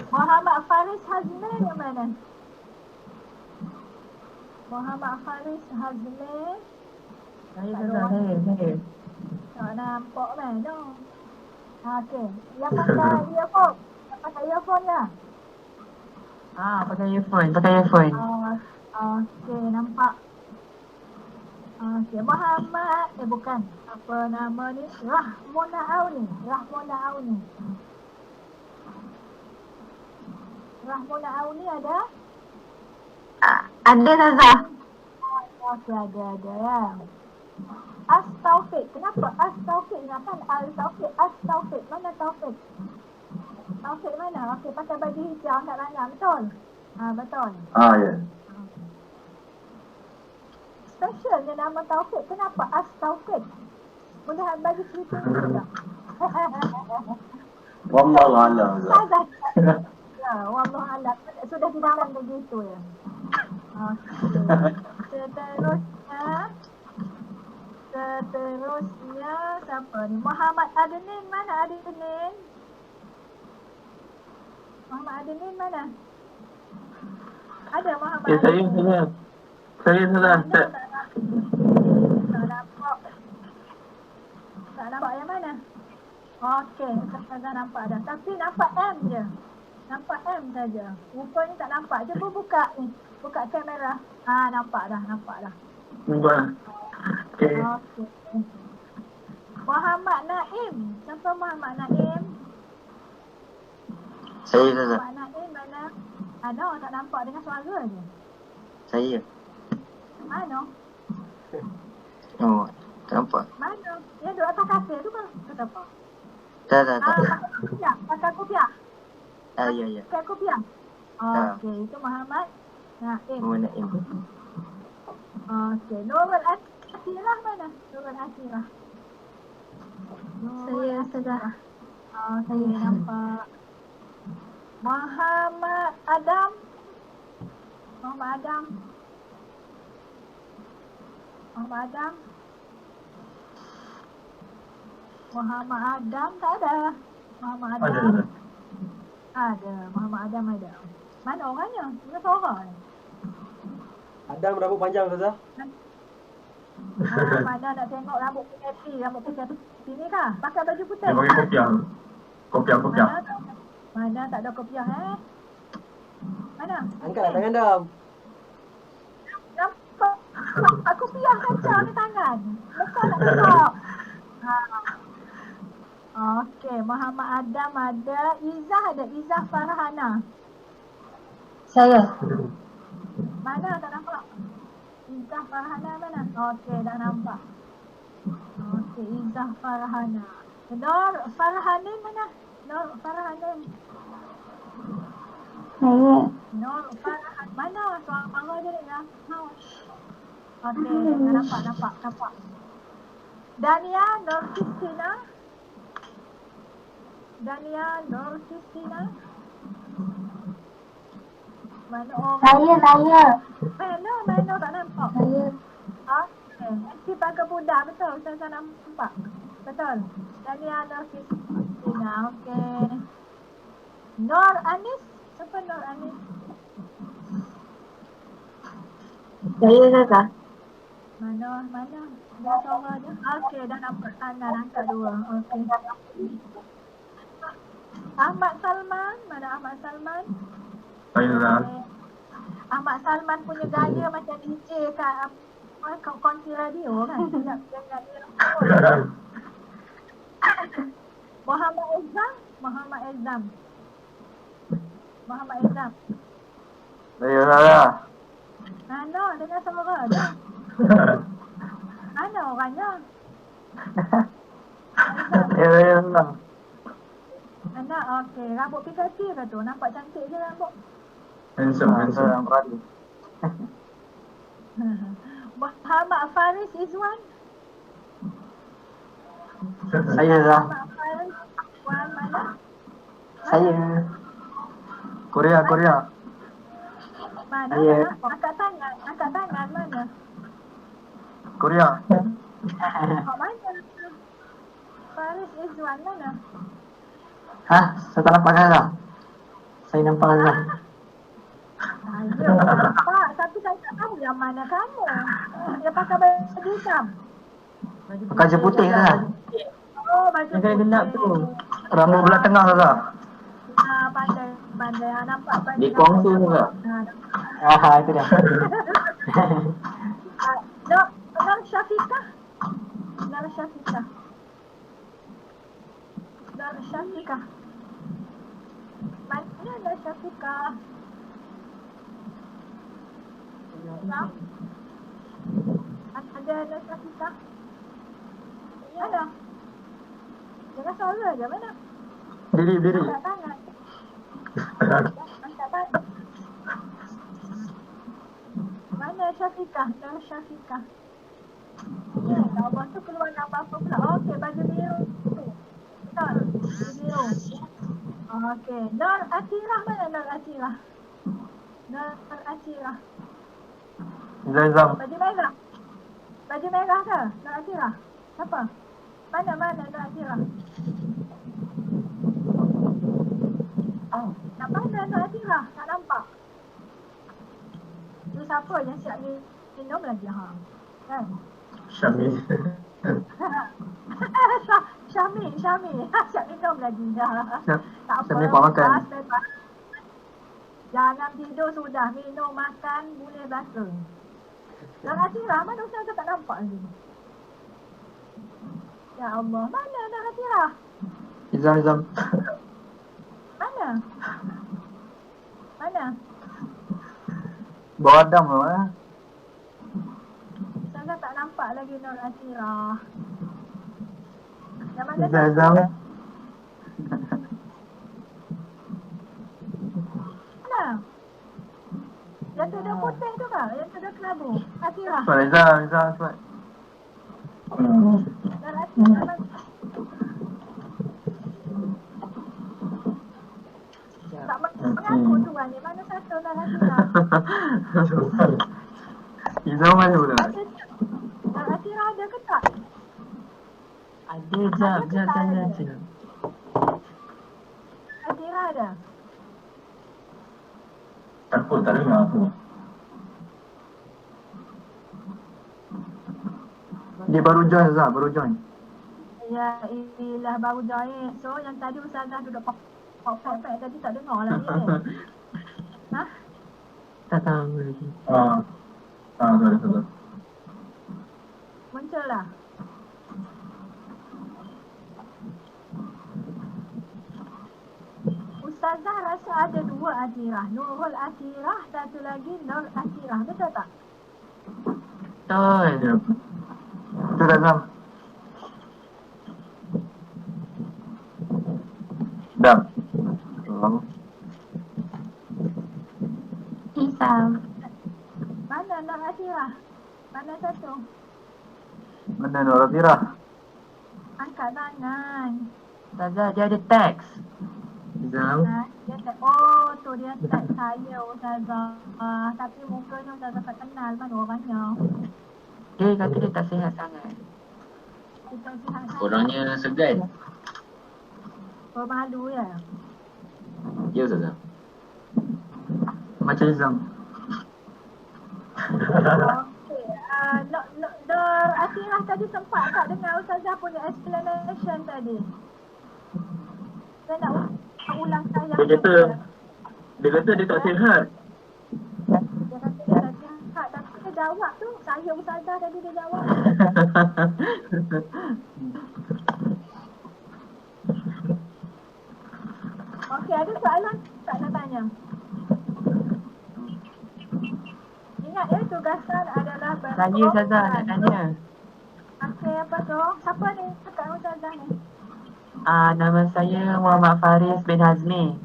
Muhammad Faris Hazmin yang mana? Muhammad Faris Hazmin. Saya. Tak nampak mana? Okey. Yang pakai earphone. Ya? Pakai earphone. Okey, nampak. Okey, Muhammad, bukan. Apa nama ni? Rahmona Auni. Rahmona Auni ada? Ada Zara. Okey, ada ya. As-Taufik. Kenapa As-Taufik? Kenapa Al-Taufik? As-Taufik. Mana Taufik? Taufik mana? Okey, pakai baju hijau angkat tangan. Betul? Betul. Ya. Specialnya nama Taufik. Kenapa As-Taufik? Boleh bagi cerita ni tak? Wallahu a'lam. Ustazah. Ya, wallahualam. Sudah didalam begitu ya. Okey. Seterusnya siapa ni? Muhammad Adnin. Mana Adnin? Muhammad Adnin mana? Ada Muhammad Adnin. Saya salah. Tak nampak. Tak nampak yang mana? Okey, Ustazah nampak dah. Tapi nampak M je. Nampak M saja. Rupanya tak nampak. Cuba buka ni. Buka kamera. Nampak dah. Okey. Okey. Muhammad Naim. Siapa Muhammad Naim? Saya salah. Muhammad Naim mana? Tak nampak dengan suara je. Saya. Mana? Oh, tak nampak. Mana? Dia duduk atas katil tu kan? Kata apa? Tak. Pakai kopiah. Ya. Pakai kopiah. Okey, itu Muhammad Naim. Naim. Okey, Nurul Atirah mana? Nurul Atirah. Saya sudah. Okey, nampak. Muhammad Adam. Muhammad Adam tak ada. Muhammad Adam. Ada. Muhammad Adam ada. Mana orangnya? Mana seorang ni? Adam rambut panjang Ustazah. Mana nak tengok rambut PKP ni kah? Pakai baju putih. Dia pakai kopiah. Kopiah. Mana tak ada kopiah Mana? Angkat tangan Adam. Nampak kopiah kaca di tangan. Betul nak tengok. Okey, Muhammad Adam ada, Izzah ada, Izzah Farhana. Saya. Mana tak nampak? Izzah Farhana mana? Okey, dah nampak. Okey, Izzah Farhana. Nur Farhanin mana? Nur Farhanin. Saya. Nur Farhan mana? Suara dia ni lah. Okey, nampak. Dania Nur Kristina. Mana orang? Saya. Mana tak nampak? Saya. Okey, nanti pakai budak betul. Saya nampak. Betul. Dania Nur Kristina. Okey. Nur Anis. Siapa Nur Anis? Saya Ustazah. Mana? Dah suara dia. Okey, dah nampak tangan angkat dua. Okey. Ahmad Salman. Mana Ahmad Salman? Saya dah. Okay. Ahmad Salman punya gaya macam DJ kat konti radio kan? Sekejap, jangan dia. Muhammad Ezam. Saya dah. Mana? Dengar suara dia. Mana orangnya? Saya dah. Mana? Okey. Rambut PKP ke tu? Nampak cantik je rambut. Handsome. Muhammad Faris Izwan. Saya dah. Muhammad Faris Izwan mana? Saya. Korea. Mana? Saya. Angkat tangan mana? Korea. Mana? Faris Izwan mana? Hah? Saya tak nampak dah. Saya nampak dah. Saya nampak, tapi saya tak tahu yang mana kamu. Dia pakai baju hitam. Baju putih lah. Oh, baju Yang putih. kena genap tu. Rambut belah tengah dah. Pandai. Nampak baju. Di Kuangsu tu tak? Itu dah. Nur Syafiqah. Mana Nur Syafiqah? Ada Nur Syafiqah? Ada? Jangan suara je, mana? Diri. Angkat tangan. Angkat tangan. Mana Syafiqah? Nur Syafiqah. Ya, abang tu keluar nak apa-apa pula. Okey, baju biru. Betul. Baju biru. Okey. Nur Atirah mana Nur Atirah? Zam. Baju merah ke? Nur Atirah? Siapa? Mana Nur Atirah? Nak mana Nur Atirah? Tak nampak. Itu siapa yang siap minum lagi? Kan? Syamil. Syamil. Siap minum lagi dah. Tak apa. Syamil kuat makan. Bebas. Jangan tidur sudah. Minum, makan, boleh basuh. Nur Atirah, mana Ustaz tak nampak lagi? Ya Allah, mana Nur Atirah? Izam. Mana? Bawa Adam lah. Saya tak nampak lagi Nur Atirah. Yang mana? Izam. Mana? Yang tu dah putih tu kah? Yang tu dah kelabu? Atirah. Izam. Nur Atirah. Tak mengaku tuan ni. Mana satu Nur Atirah? Izam mana pula? Nur Atirah ada ke tak? Ada, jap tanya. Atirah ada? Tak dengar aku. baru join Ustazah, baru join. Ya, ilah baru join. So, yang tadi Ustazah duduk pop-pop tadi tak dengar lah ni. Ha? Tak tahu lagi. Betul. Muncul lah. Ustazah rasa ada dua Atirah. Nurul Atirah, satu lagi Nur Atirah. Betul tak? Betul. Ya. Betul Azam. Dam. Isam. Mana Nur Atirah? Mana satu? Mana Nur Atirah? Angkat tangan. Ustazah, dia ada teks. Azam. Dia tag, oh tu dia tag saya Ustazah. Tapi mukanya Ustazah tak kenal mana orangnya. Dia kata dia tak sihat sangat. Kita sihat sangat. Orangnya segan. Oh, malu ya. Ya Ustazah. Macam Azam. Okey. Nur Atirah tadi sempat tak dengar Ustazah punya explanation tadi? Saya nak ulang saya. Dia kata dia tak sihat. Dia kata dia tak sihat. Tapi dia jawab tu. Saya Ustazah tadi dia jawab. Okey, ada soalan tak nak tanya? Ingat ya, tugasan adalah Saya Ustazah nak tanya. Okey, apa tu? Siapa ni? Cakap Ustazah ni. Nama saya Muhammad Faris bin Hazmi.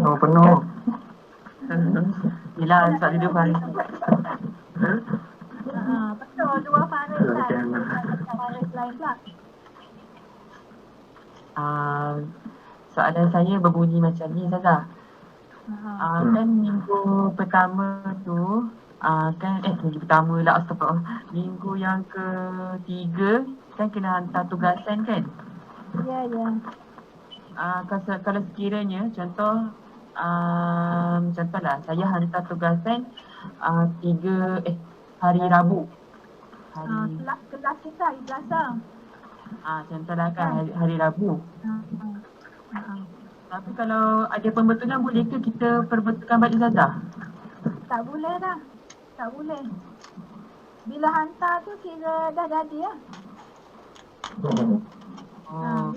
Oh penuh. Bila sebab dia Faris. Betul, dua Faris lah. Faris lain pula. Soalan saya berbunyi macam ni Ustazah. Kan minggu pertama tu minggu pertama lah, astagfirullah. Minggu yang ketiga kan kena hantar tugasan kan? Ya, ya. Kalau sekiranya contohlah saya hantar tugasan hari Rabu. Kelas kita hari Selasa. Contohlah kan hari Rabu. Tapi kalau ada pembetulan, boleh ke kita perbetulkan balik Ustazah? Tak boleh dah. Tak boleh. Bila hantar tu kira dah jadi lah.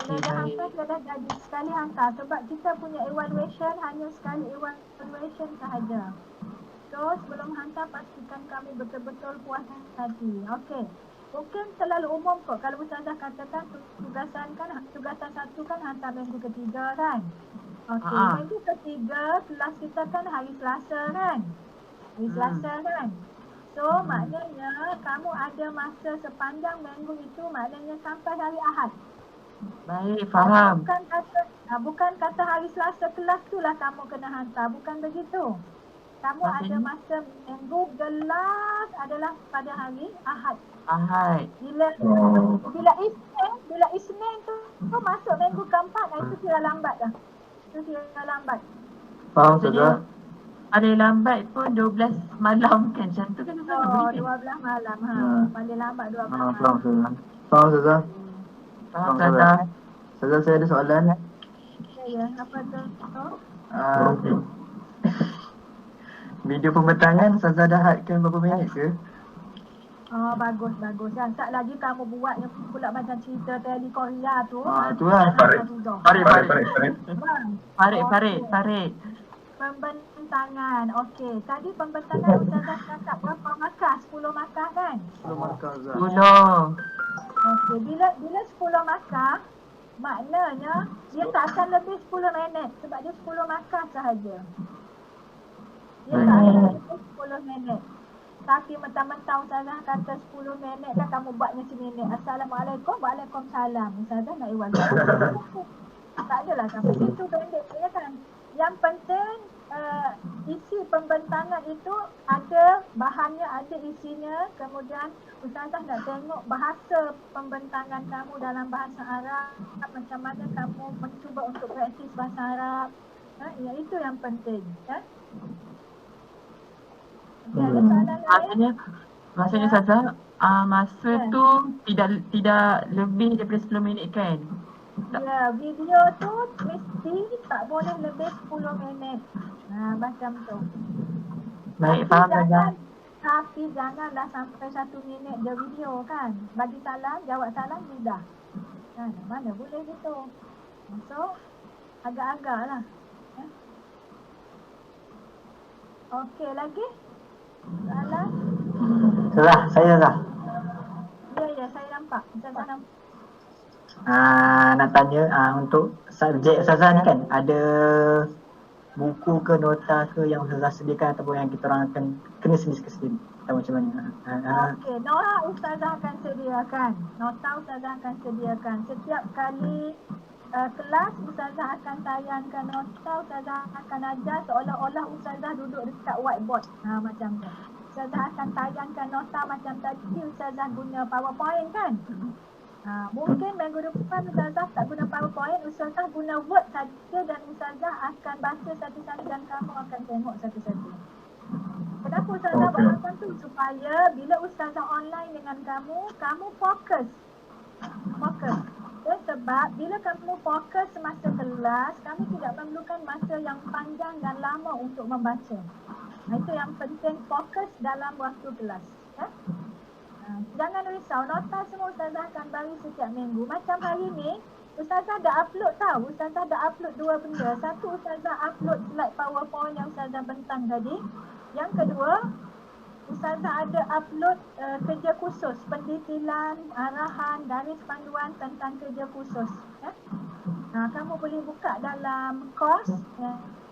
Bila dah hantar kira dah jadi. Sekali hantar. Sebab kita punya evaluation hanya sekali evaluation sahaja. So sebelum hantar pastikan kami betul-betul puas hati. Okey. Mungkin terlalu umum kot kalau Ustazah katakan tugasan satu kan hantar minggu ketiga kan. Okey, minggu ketiga kelas kita kan hari Selasa kan. Hari Selasa kan. So maknanya kamu ada masa sepanjang minggu itu, maknanya sampai hari Ahad. Baik, faham. Bukan kata hari Selasa kelas tu lah kamu kena hantar, bukan begitu. Kamu ada masa minggu gelas adalah pada hari Ahad. Bila Isnin tu masuk minggu keempat, itu kira lambat dah. Itu kira lambat. Faham Ustazah? Paling lambat pun 12 malam kan, macam tu kan Ustazah? 12 malam. Paling lambat 12 malam. Faham Ustazah. Faham Ustazah? Faham Ustazah? Ustazah, saya ada soalan. Ya, apa tu? Video pembentangan Ustazah dah hadkan berapa minit ke? Oh, bagus. Yang tak lagi kamu buat yang pula macam cerita tele Korea tu. Tu lah. Farid. Pembentangan. Okey. Tadi pembentangan Ustazah cakap berapa markah? 10 markah kan? 10 markah Ustazah. 10. Okey. Bila 10 markah, maknanya dia tak akan lebih 10 minit. Sebab dia 10 markah sahaja. Dia tak akan lebih 10 minit. Tapi mentang-mentang Ustazah kata 10 minit dah kamu buatnya seminit. Assalamualaikum, waalaikumsalam. Ustazah nak evaluasi. Tak adalah sampai situ pendek ya kan. Yang penting isi pembentangan itu ada bahannya, ada isinya. Kemudian Ustazah nak tengok bahasa pembentangan kamu dalam bahasa Arab. Macam mana kamu mencuba untuk praktis bahasa Arab. Ya, itu yang penting. Ya. Ada soalan lain? Maksudnya Ustazah, masa Ya. tu tidak lebih daripada 10 minit kan? Ya, video tu mesti tak boleh lebih 10 minit. Macam tu. Baik, faham Ustazah. Tapi janganlah sampai 1 minit dia video kan. Bagi salam, jawab salam, sudah. Mana boleh gitu. So, agak-agak lah. Okey, lagi? Soalan? Ustazah, saya Ustazah. Ya, saya nampak. Ustazah nampak. Nak tanya untuk subjek Ustazah ni kan, ada buku ke nota ke yang Ustazah sediakan ataupun yang kita orang akan kena sendiri-sendiri atau macam mana? Okey, nota Ustazah akan sediakan. Setiap kali kelas Ustazah akan tayangkan nota, Ustazah akan ajar seolah-olah Ustazah duduk dekat whiteboard. Macam tu. Ustazah akan tayangkan nota macam tadi Ustazah guna PowerPoint kan? Mungkin minggu depan Ustazah tak guna PowerPoint, Ustazah guna Word saja dan Ustazah akan baca satu-satu dan kamu akan tengok satu-satu. Kenapa Ustazah buat macam tu? Supaya bila Ustazah online dengan kamu fokus. Sebab bila kamu fokus semasa kelas, kamu tidak memerlukan masa yang panjang dan lama untuk membaca. Itu yang penting, fokus dalam waktu kelas. Jangan risau, nota semua Ustazah akan bagi setiap minggu. Macam hari ni, Ustazah dah upload tahu. Ustazah dah upload 2 benda. Satu, Ustazah upload slide PowerPoint yang Ustazah bentang tadi. Yang kedua, Ustazah ada upload kerja khusus, pendetilan, arahan, garis panduan tentang kerja khusus. Kamu boleh buka dalam course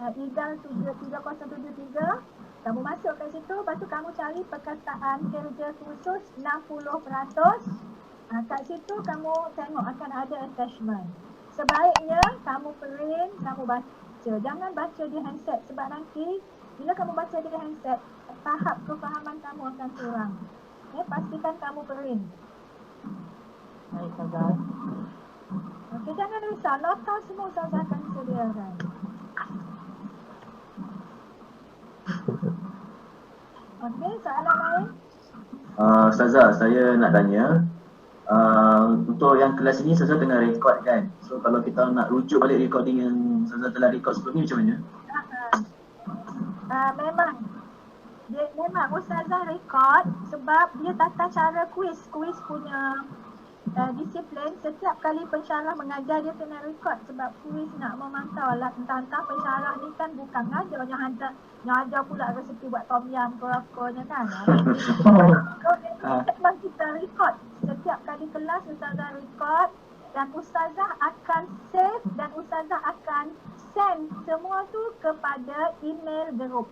IDAL 3073. Kamu masuk kat situ, lepas tu kamu cari perkataan kerja khusus 60%. Kat situ kamu tengok akan ada attachment. Sebaiknya kamu print, kamu baca. Jangan baca di handset sebab nanti bila kamu baca di handset, tahap kefahaman kamu akan kurang. Pastikan kamu print. Baik Ustazah. Okey, jangan risau. Nota semua Ustazah akan sediakan. Okey, soalan lain? Ustazah, saya nak tanya, untuk yang kelas ini Ustazah tengah rekod kan? So kalau kita nak rujuk balik recording yang Ustazah telah rekod sebelum ni macam mana? Memang Ustazah rekod sebab dia tata cara kuis punya disiplin. Setiap kali pensyarah mengajar dia kena rekod sebab kuis nak memantau lah tentang pensyarah ni kan bukan ngajar yang ajar pula resepi buat tom yum ke apa-apanya kan. Memang kita rekod setiap kali kelas Ustazah rekod dan Ustazah akan save dan Ustazah akan send semua tu kepada email group.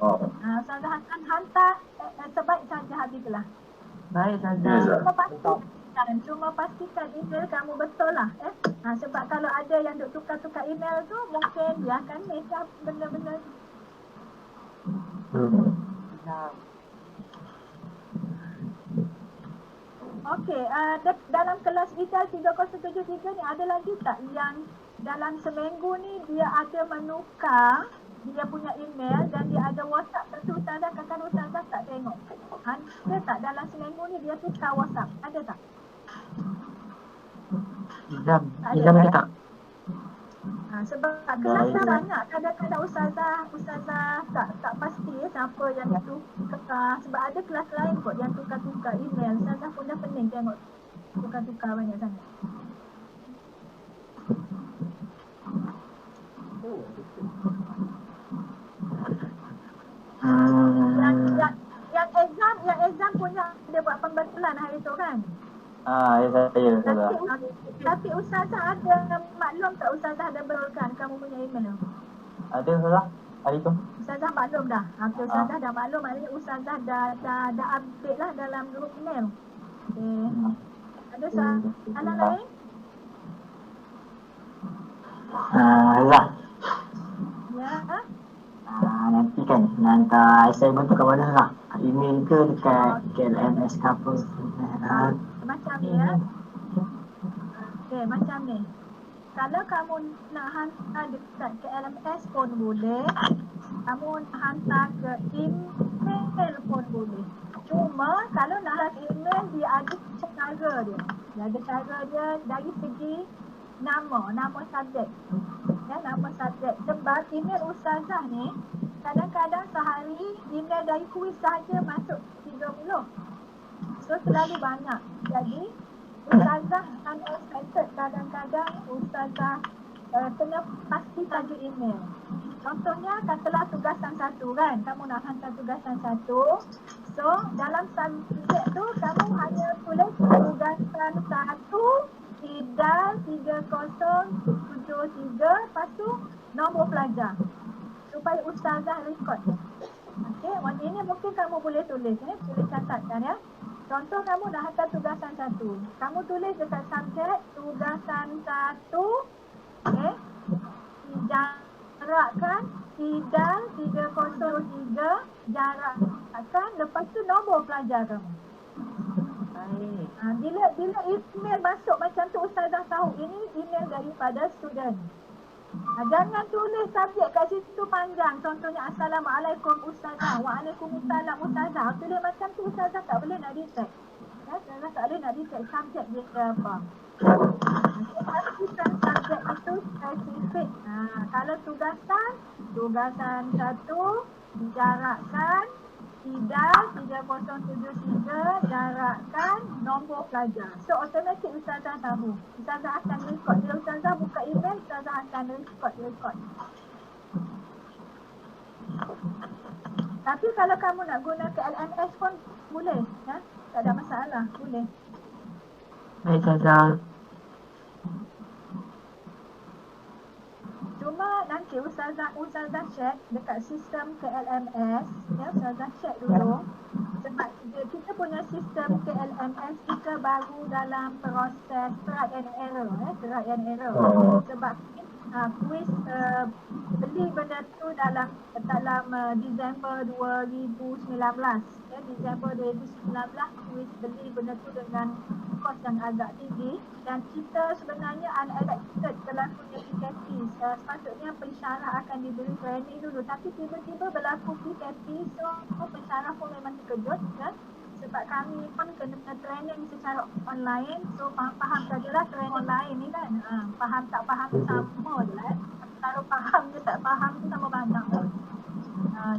Ustazah akan hantar sebaik saja habis kelas. Baik Ustazah. Cuma pastikan email kamu betul lah. Sebab kalau ada yang duk tukar-tukar email tu, mungkin dia akan miss up benda-benda tu. Okey, dalam kelas IDAL 3073 ni ada lagi tak yang dalam seminggu ni dia ada menukar dia punya email dan dia ada WhatsApp, tentu Ustazah kadang Ustazah tak tengok. Ada tak dalam seminggu ni dia tukar WhatsApp? Ada tak? Izam ada tak? Sebab kelas banyak, kadang-kadang Ustazah tak pasti siapa yang tukar. Sebab ada kelas lain kot yang tukar-tukar email. Ustazah pun dah pening tengok tukar-tukar banyak sangat. Yang exam punya dia buat pembetulan hari tu kan? Ya saya Ustazah. Tapi Ustazah ada maklum tak Ustazah ada betulkan kamu punya email? Ada Ustazah hari tu. Ustazah maklum dah. Ustazah dah maklum, maknanya Ustazah dah update lah dalam grup email. Okay. Ada soalan lain? Ustazah. Ya. Nanti kan nak hantar assignment tu kat mana lah? Email ke dekat KLMS ke apa? Macam ni ya. Okey, macam ni. Kalau kamu nak hantar dekat KLMS pun boleh. Kamu hantar ke info email pun boleh. Cuma kalau nak hantar email dia ada cara dia. Dia ada cara dia dari segi nama subjek. Ya, nama subjek. Sebab email ustazah ni kadang-kadang sehari email dari kuis sahaja masuk 30. So terlalu banyak. Jadi ustazah unexpected kadang-kadang ustazah kena pasti tajuk email. Contohnya katalah tugasan 1 kan, kamu nak hantar tugasan 1. So dalam subjek tu kamu hanya tulis tugasan 1 Idal 3073, lepas tu nombor pelajar supaya ustazah rekod. Okey, ini mungkin kamu boleh tulis, boleh catatkan ya. Contoh kamu dah hantar tugasan 1. Kamu tulis dekat subjek tugasan 1, okey. Jarakkan Idal 303, jarakkan, lepas tu nombor pelajar kamu. Baik. Bila email masuk macam tu ustazah tahu ini email daripada student. Jangan tulis subjek kat situ panjang. Contohnya Assalamualaikum ustazah, Waalaikumsalam ustazah. Tulis macam tu ustazah tak boleh nak detect. Ustazah tak boleh nak detect subjek dia apa. Pastikan subjek itu spesifik. Kalau tugasan 1 dijarakkan Idal 3073, jarakkan nombor pelajar. So automatik ustazah tahu. Ustazah akan rekod. Bila ustazah buka email, ustazah akan rekod. Tapi kalau kamu nak guna ke LMS pun boleh. Tak ada masalah. Boleh. Baik, Ustazah. Cuma nanti ustazah check dekat sistem KLMS, ya, ustazah check dulu. Sebab kita punya sistem KLMS kita baru dalam proses trial and error, Sebab kuis beli benda tu dalam Disember 2019. Ya, Disember 2019 kuis beli benda tu dengan kos yang agak tinggi dan kita sebenarnya unexpected berlakunya PKP. Sepatutnya pensyarah akan diberi training dulu, tapi tiba-tiba berlaku PKP, so pensyarah pun memang terkejut kan? Sebab kami pun kena training secara online, so faham sajalah training online ni kan, faham tak faham sama je lah. Kalau faham je tak faham tu sama banyak.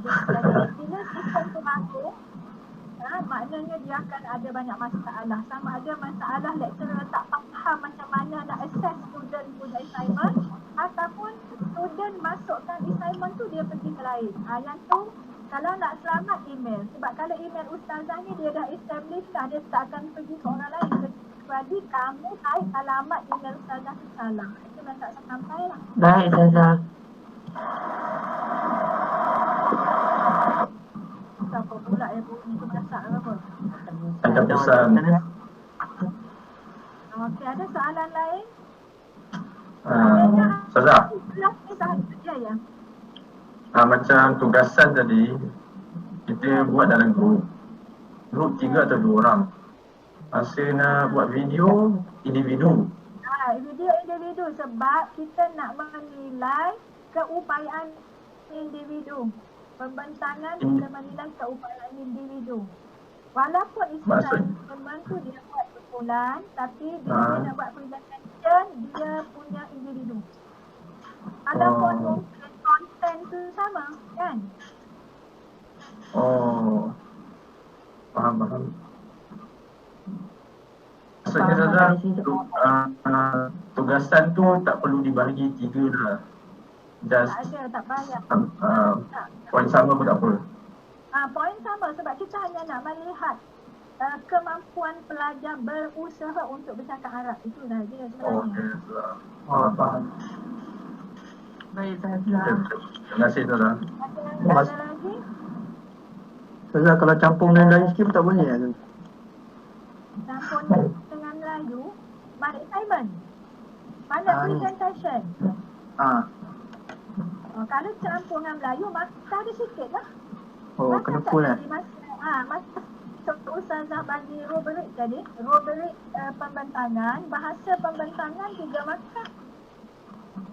Jadi bila sistem tu masuk, maknanya dia akan ada banyak masalah. Sama ada masalah lecturer tak faham macam mana nak assess student punya assignment, ataupun student masukkan assignment tu dia pergi ke lain. Yang tu kalau nak selamat email. Sebab kalau email ustazah ni dia dah establish dah, dia tak akan pergi ke orang lain. Kecuali kamu tahu alamat email ustazah tu salah. Itu memang tak sampai lah. Baik, Ustazah. Siapa pula yang bunyi tu masak ke apa? Ada pesan. Okey, ada soalan lain? Ustazah, Ya. macam tugasan tadi, kita buat dalam grup 3 atau 2 orang. Masa nak buat video, individu. Video individu sebab kita nak menilai keupayaan individu. Pembentangan kita menilai keupayaan individu. Walaupun assignment tu dia buat kumpulan, tapi bila dia nak buat presentation, dia punya individu. Walaupun mungkin konten tu sama, kan? Oh, faham. Maksudnya Ustazah, tugasan tu tak perlu dibahagi 3 dah. Just Tak payah. poin sama pun tak apa. Poin sama sebab kita hanya nak melihat kemampuan pelajar berusaha untuk bercakap Arab. Itu dah je sebenarnya. Faham. Baik, Ustazah. Terima kasih Ustazah. Ada lagi? Ustazah, kalau campur dengan lain sikit pun tak boleh lah. Campur dengan Melayu, mana assignment? Mana presentation? Kalau campur dengan Melayu, masa ada sikit lah. Oh, kena full lah. Masa ustazah bagi rubric tadi, rubric pembentangan, bahasa pembentangan 3 markah.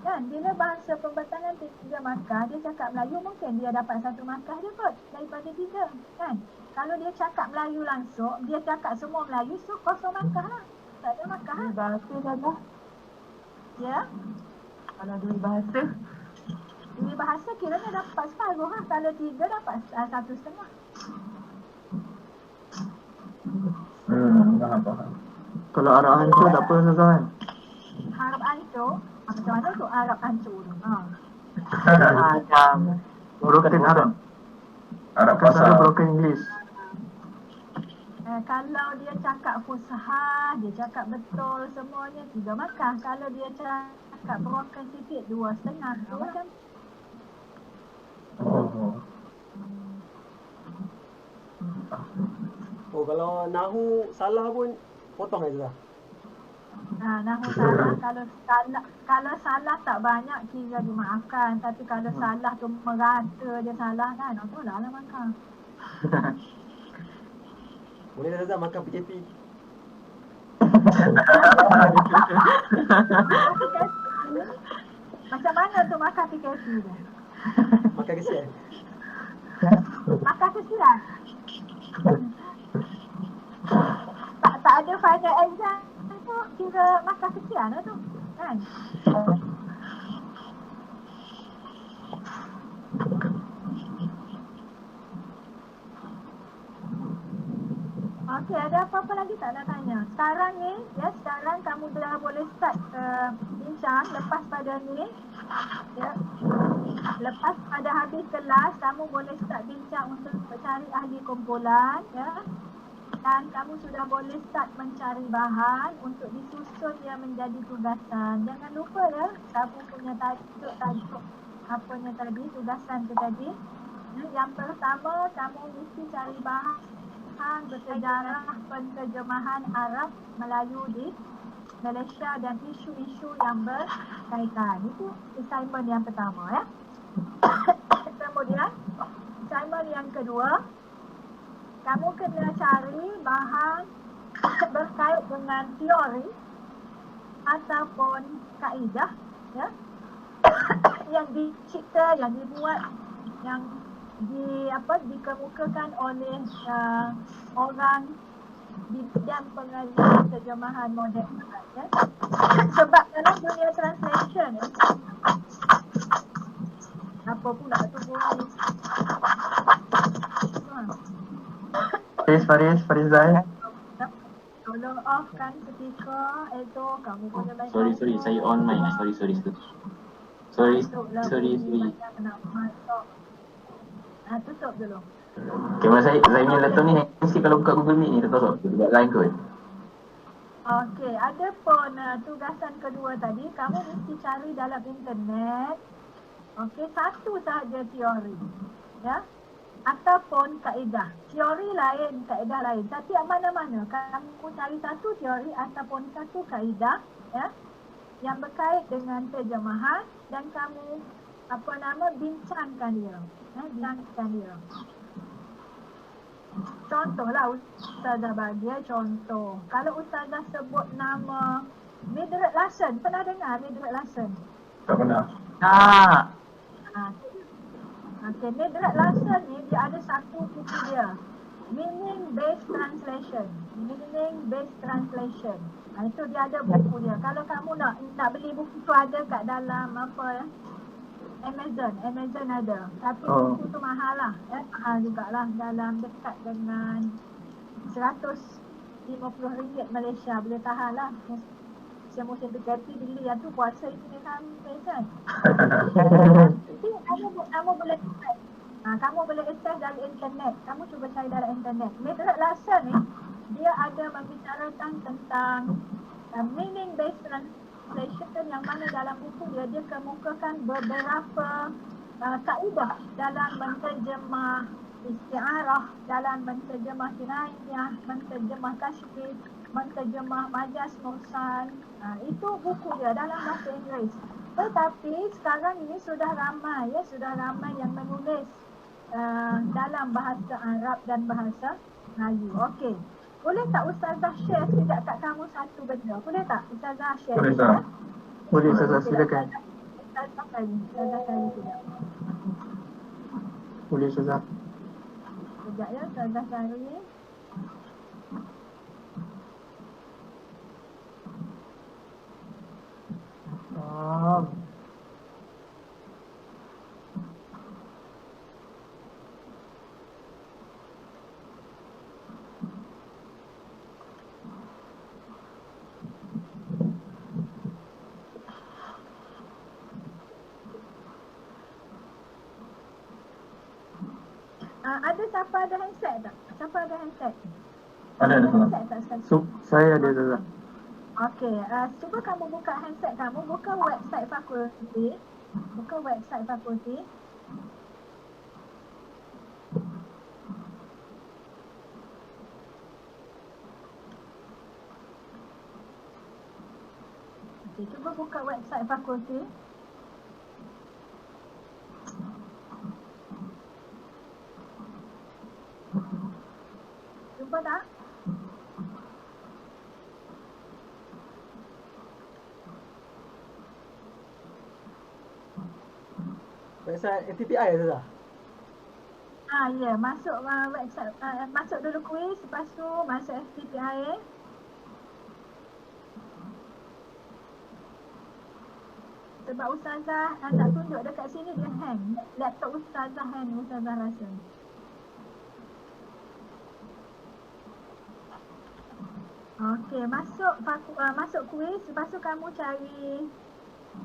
Kan bila bahasa pembatalan 3 markah, dia cakap Melayu mungkin dia dapat 1 markah je kot daripada 3 kan. Kalau dia cakap Melayu langsung, dia cakap semua Melayu, so 0 markah lah. Tak ada markah lah. Bahasa saja. Ya. Kalau dua bahasa. Ini bahasa kiranya dapat separuh lah. Kalau 3 dapat 1,5. Faham. Kalau arah hancur tak apa Ustazah kan? Harap hancur. Macam mana tu Arab hancur tu? Macam Broken Arab. Arab Kan ada pasar. broken English. Kalau dia cakap fusha, dia cakap betul semuanya 3 markah. Kalau dia cakap broken sikit 2,5. Macam Oh, kalau nahu salah pun potong aja lah. nahu salah. Kalau salah tak banyak kira dimaafkan. Tapi kalau salah tu merata dia salah kan, tu lah markah. Boleh dah Zah makan PKP. Macam mana tu makan PKP dia? Makan kesian. Makan kesian. Tak ada final exam tu kira makan kesian lah tu kan. Okey, ada apa-apa lagi tak nak tanya? Sekarang ni, ya sekarang kamu dah boleh start bincang lepas pada ni. Ya. Lepas pada habis kelas, kamu boleh start bincang untuk mencari ahli kumpulan, ya. Dan kamu sudah boleh start mencari bahan untuk disusun dia menjadi tugasan. Jangan lupa ya, kamu punya tajuk apanya tadi, tugasan tu tadi. Yang pertama, kamu mesti cari bahan bersejarah penterjemahan Arab Melayu di Malaysia dan isu-isu yang berkaitan. Itu assignment yang pertama ya. Kemudian assignment yang kedua, kamu kena cari bahan berkait dengan teori ataupun kaedah ya yang dicipta, yang dibuat, yang dikemukakan oleh orang di bidang pengajian terjemahan moden ya. Sebab dalam dunia translation apa pula tu boleh Farizal. tolong off kan ketika itu kamu punya baik. Sorry, saya on mic. Sorry. Nak masuk. Tutup dulu. Okay, masa saya punya laptop ni mesti kalau buka Google Meet ni terkosong. Buat lain kot. Okey, ada pun tugasan kedua tadi, kamu mesti cari dalam internet. Okey, satu sahaja teori. Ya. Ataupun kaedah. Teori lain, kaedah lain. Tapi mana-mana kamu cari satu teori ataupun satu kaedah ya yang berkait dengan terjemahan dan kamu bincangkan dia. Bincangkan dia. Contohlah Ustazah bagi contoh. Kalau Ustazah sebut nama Mildred Larson, pernah dengar Mildred Larson? Tak pernah. Okey, Mildred Larson ni dia ada satu buku dia. Meaning Based Translation. Itu dia ada buku dia. Kalau kamu nak beli buku tu ada kat dalam Amazon ada. Tapi buku tu mahal lah. Mahal jugalah, dalam dekat dengan RM150 Malaysia. Boleh tahan lah. Musim PKP beli yang tu puasa ini sampai kan. Jadi kamu boleh access. Kamu boleh access dari internet. Kamu cuba cari dalam internet. Mildred Larson ni dia ada membicarakan tentang meaning based translation yang mana dalam buku dia kemukakan beberapa kaedah dalam menterjemah isti'arah, dalam menterjemah kinaiyah, menterjemah tasydid, menterjemah majaz mursal. Itu buku dia dalam bahasa Inggeris. Tetapi sekarang ini sudah ramai yang menulis dalam bahasa Arab dan bahasa Melayu. Okey. Boleh tak Ustazah share sekejap kat kamu satu benda? Boleh tak Ustazah share? Boleh tak? Boleh Ustazah, silakan. Ustazah kali sekejap. Boleh Ustazah. Sekejap ya, Ustazah kali. Ada siapa ada handset tak? Siapa ada handset? Ada Ustazah. Handset tak Ustaz? Saya ada Ustazah. Okey, cuba kamu buka handset kamu, buka website fakulti. Buka website fakulti. Okey, cuba buka website fakulti. Jumpa tak? Website FTPI Ustazah? Ya, masuk website, masuk dulu kuis, lepas tu masuk FTPI. Sebab Ustazah nak tunjuk dekat sini dia hang. Laptop Ustazah hang, Ustazah rasa. Okey, masuk kuis, lepas tu kamu cari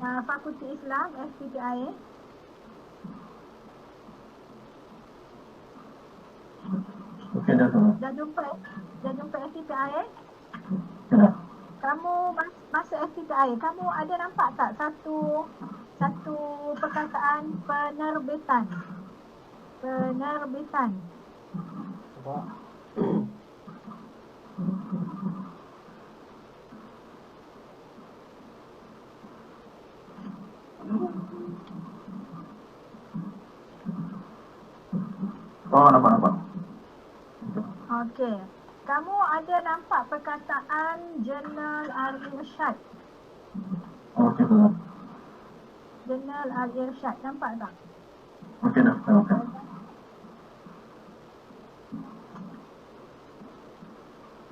Fakulti Islam FTPI. Okey dah Ustazah. Dah jumpa FTPI? Dah. Kamu masuk FTPI, kamu ada nampak tak satu perkataan penerbitan? Penerbitan. Nampak? Oh, nampak. Okey. Kamu ada nampak perkataan Jurnal Al-Irsyad? Okey Ustazah. Jurnal Al-Irsyad, nampak tak? Okey dah. Okey.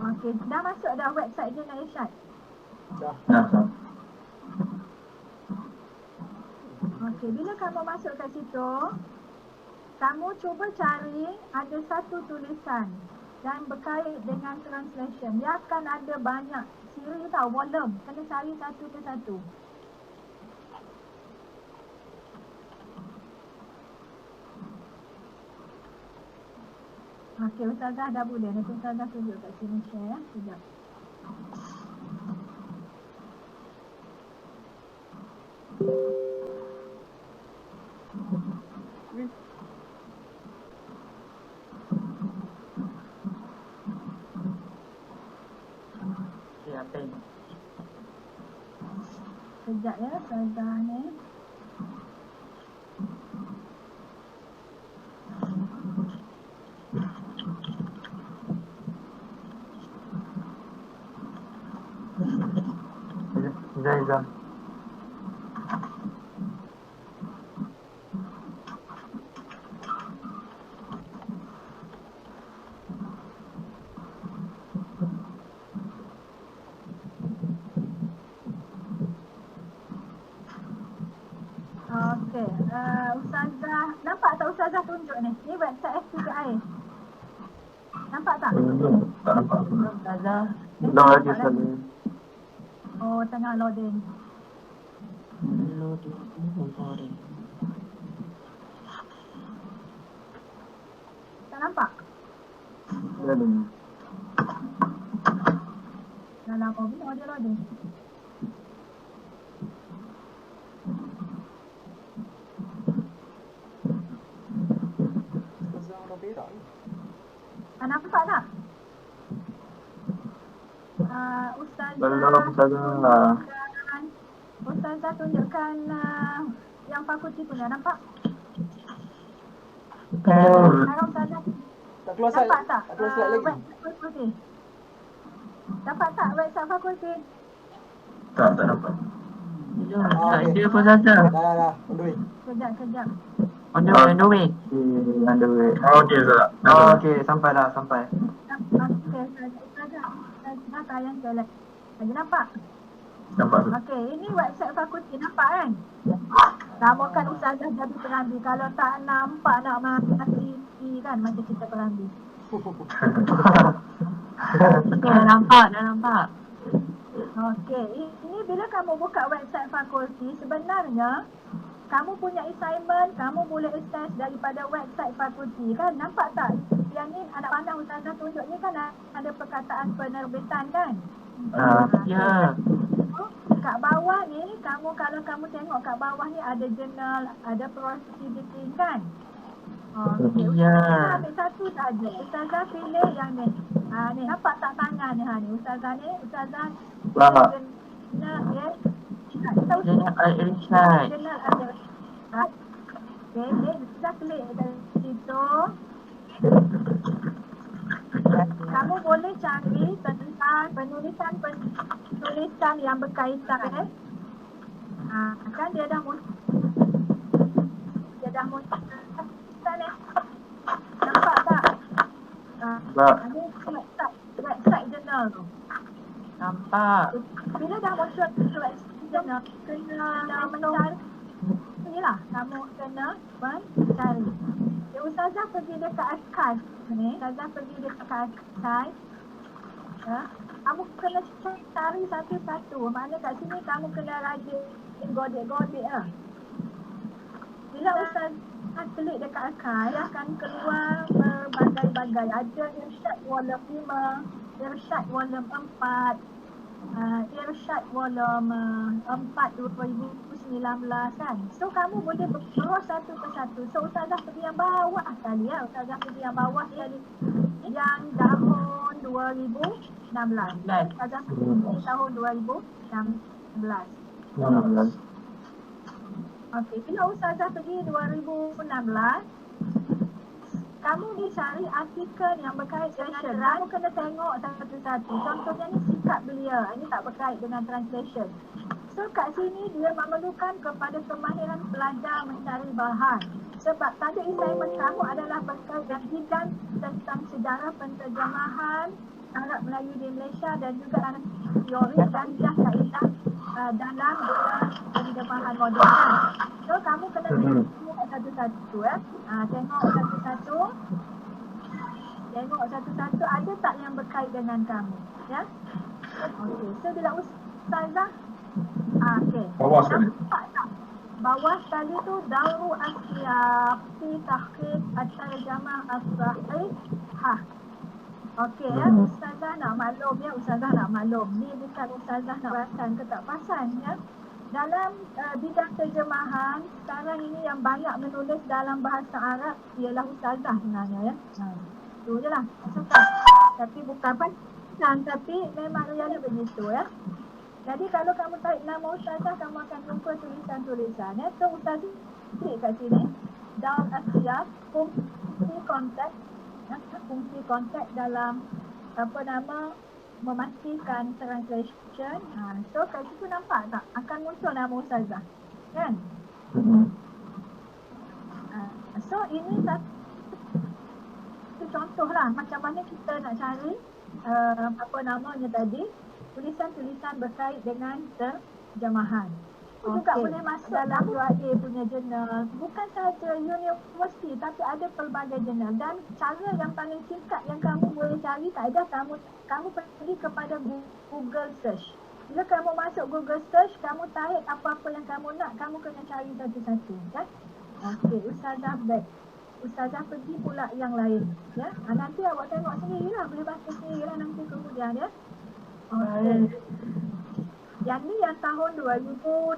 Okey, dah masuk dah website Jurnal Al-Irsyad? Dah. Dah Ustazah. Okey, bila kamu masuk kat situ, kamu cuba cari ada satu tulisan dan berkait dengan translation. Dia akan ada banyak siri tau, volume. Kena cari satu persatu. Okey, Ustazah dah boleh. Nanti Ustazah tunjuk kat sini share ya. Sekejap. Okey, apa ini? Sekejap ya, Ustazah ni. Zaizah. Okey, Ustazah, nampak tak Ustazah tunjuk ni? Ni website FTPI. Nampak tak? Belum. Tak nampak. Ustazah. Belum lagi Ustazah. Oh, tengah loading. Tak nampak? Belum. Dah lama bila dia loading. Ustazah orang Perak ni. Nampak tak? Ustazah Belum Ustazah. Ustazah tunjukkan yang fakulti punya, nampak? Sekarang Ustazah Tak keluar slide. nampak tak? Tak keluar slide lagi. Website fakulti. Dapat tak website fakulti? Tak nampak. Ya, tak ada pun Zaza. Dah, on the way. Kejap. On the way. Okay, underway. Okey, Zah. Oh, okey, sampai dah, sampai. Okey, Ustazah tayang sekali lagi. Nampak? Nampak tu. Okey, ini website fakulti, nampak kan? Namakan Ustazah jadi Perambi. Kalau tak nampak nak mati kan macam kita Perambi. Dah nampak. Okey, ini bila kamu buka website fakulti, sebenarnya kamu punya assignment, kamu boleh access daripada website fakulti kan? Nampak tak? Yang ni anak pandang Ustazah tunjuk ni kan ada perkataan penerbitan kan? Ya. Kat bawah ni, kalau kamu tengok kat bawah ni ada jurnal, ada proceeding kan? Okey, Ya. Ustazah ambil satu saja. Ustazah pilih yang ni. Ni nampak tak tangan ni Ustazah ni? Ustazah Nampak. jurnal ya. Kita Jurnal Al-Irsyad. jurnal ada. Okey, Ustazah klik dari situ. Kamu boleh cari tentang penulisan yang berkaitan kan dia dah muncul ni. Nampak tak? Nampak. Ini website jurnal tu. Nampak. Bila dah muncul website jurnal, kena mencari. Inilah, kamu kena mencari. Ustazah pergi dekat archive ni. Ustazah pergi dekat archive. Kamu kena cari satu-satu. Maknanya kat sini kamu kena rajin godek-godek lah. Bila Ustazah klik dekat archive, akan keluar berbagai-bagai. Ada Irsyad volume 5, Irsyad volume 4, Irsyad volume 4 2019 kan. So kamu boleh berus satu persatu. So Ustazah pergi yang bawah sekali ya. Ustazah pergi yang bawah sekali. Yang tahun 2016. Ustazah pergi tahun 2016. Okey, bila Ustazah pergi 2016, kamu dicari artikel yang berkait translation. Kamu kena tengok satu-satu. Contohnya ni sikap belia. Ini tak berkait dengan translation. So kat sini dia memerlukan kepada kemahiran pelajar mencari bahan. Sebab tadi assignment kamu adalah berkait dengan bidang tentang sejarah penterjemahan Arab Melayu di Malaysia dan juga teori dan kaedah dalam penterjemahan moden. So kamu kena tengok satu-satu tengok satu-satu. Tengok satu-satu ada tak yang berkait dengan kamu ya. Okey, so bila Ustazah okey. Bawah sekali. Nampak tak? Bawah sekali tu Dauru Asyaf fi tahqiq at-tarjamah as-sahih. Okey ya, Ustazah nak maklum ya, Ustazah nak maklum. Ni bukan Ustazah nak perasan ke tak perasan ya. Dalam bidang terjemahan, sekarang ini yang banyak menulis dalam bahasa Arab ialah Ustazah sebenarnya ya. Tu je lah, suka. Tapi bukan perasan, tapi memang realnya begitu ya. Jadi kalau kamu tarik nama Ustazah, kamu akan jumpa tulisan-tulisan ya. So Ustazah klik kat sini. Daur Asyaf, fungsi kontak dalam memastikan translation. So kat situ nampak tak? Akan muncul nama Ustazah. Kan? So ini satu contoh lah macam mana kita nak cari tulisan-tulisan berkait dengan terjemahan. Juga boleh masuk dalam UAA punya jurnal. Bukan sahaja universiti tapi ada pelbagai jurnal. Dan cara yang paling singkat yang kamu boleh cari tak ada, kamu pergi kepada Google search. Bila kamu masuk Google search, kamu tarik apa-apa yang kamu nak, kamu kena cari satu-satu kan. Okey, Ustazah back. Ustazah pergi pula yang lain ya. Nanti awak tengok sendirilah, boleh baca sendirilah nanti kemudian ya. Okey. Yang ni yang tahun 2016.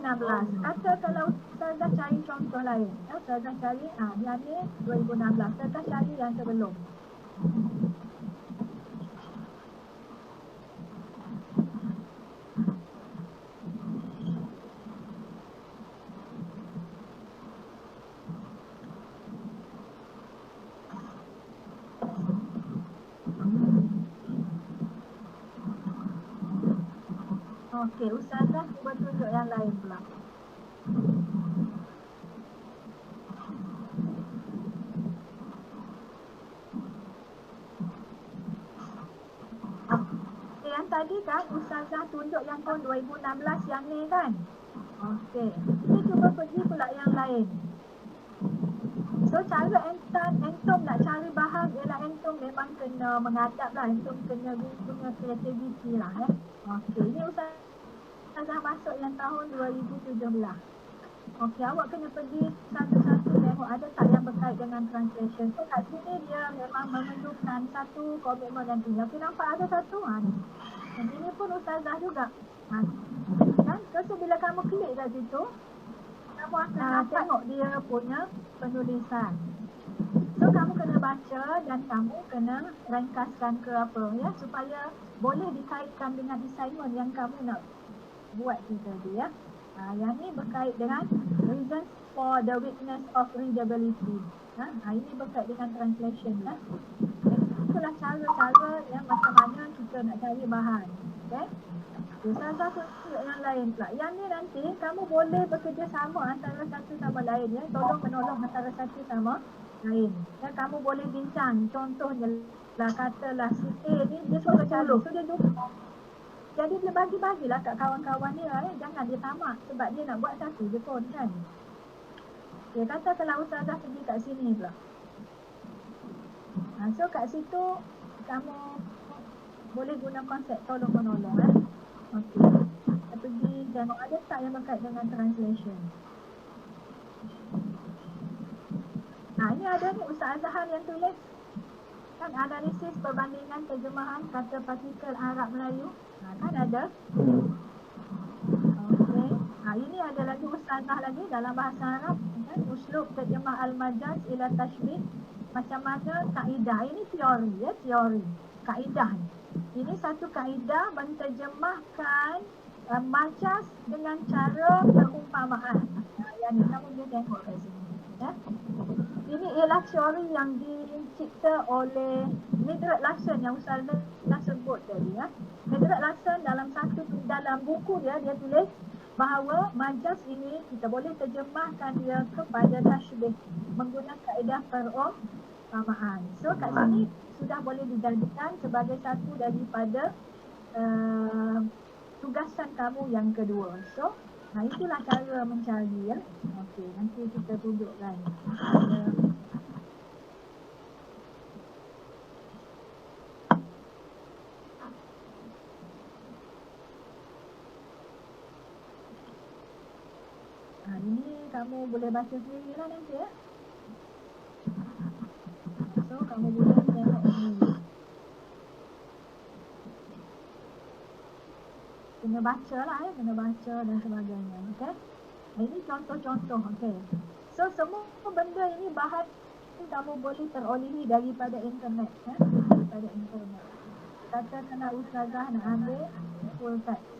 Kata kalau Ustazah cari contoh lain. Ya, Ustazah cari, yang ni 2016. Ustazah cari yang sebelum. Okey, Ustazah cuba tunjuk yang lain pula. kan Ustazah tunjuk yang tahun 2016 yang ni kan. Okey. Kita cuba pergi pula yang lain. So cara entom nak cari bahan ialah entom memang kena mengadap lah. Entom kena punya kreativiti lah Okey. Ini Ustazah masuk yang tahun 2017. Okey, awak kena pergi satu-satu tengok ada tak yang berkait dengan translation. So kat sini dia memang memerlukan satu komitmen yang tinggi. Okey, nampak ada satu ni. Dan ini pun Ustazah juga. Kan? So bila kamu klik kat situ, kamu akan tengok dia punya penulisan. So kamu kena baca dan kamu kena ringkaskan ke apa ya supaya boleh dikaitkan dengan assignment yang kamu nak buat tu tadi ya. Yang ni berkait dengan reasons for the weakness of readability. Ini berkait dengan translation ya. Itulah cara-cara yang macam mana kita nak cari bahan. Okay? Salah satu yang lain pula. Yang ni nanti kamu boleh bekerjasama antara satu sama lain ya. Tolong menolong antara satu sama lain. Ya, kamu boleh bincang. Contohnya lah katalah si A ni dia suka calon. So dia lupa. Jadi dia bagi-bagilah kat kawan-kawan dia jangan dia tamak sebab dia nak buat satu je pun kan. Okay, katakanlah Ustazah pergi kat sini pula. So kat situ kamu boleh guna konsep tolong menolong Okey. Kita pergi tengok ada tak yang berkait dengan translation. Ini ada ni Ustazahan yang tulis kan analisis perbandingan terjemahan kata partikel Arab Melayu. Kan ada. Okey. Ini ada lagi Ustazah lagi dalam bahasa Arab kan uslub terjemah al-majaz ila tashbih. Macam mana kaedah ini teori ya, teori. Kaedah ni. Ini satu kaedah menterjemahkan majaz dengan cara perumpamaan. Yang ni kamu boleh tengok kat sini. Ya. Ini ialah teori yang dicipta oleh Mildred Lawson yang Ustazah sebut tadi ya. Mildred Lawson dalam buku dia tulis bahawa majaz ini kita boleh terjemahkan dia kepada tashbih menggunakan kaedah perumpamaan. So kat sini sudah boleh dijadikan sebagai satu daripada tugasan kamu yang kedua. So, itulah cara mencari ya. Okey, nanti kita tunjukkan. Ini kamu boleh baca sendirilah nanti ya. So, kamu boleh tengok sendiri. Kena baca lah ya, kena baca dan sebagainya. Okay. Ini contoh-contoh. Okay. So, semua benda ini bahan kamu boleh terolehi daripada internet. Ya? Daripada internet. Katakanlah Ustazah nak ambil full text.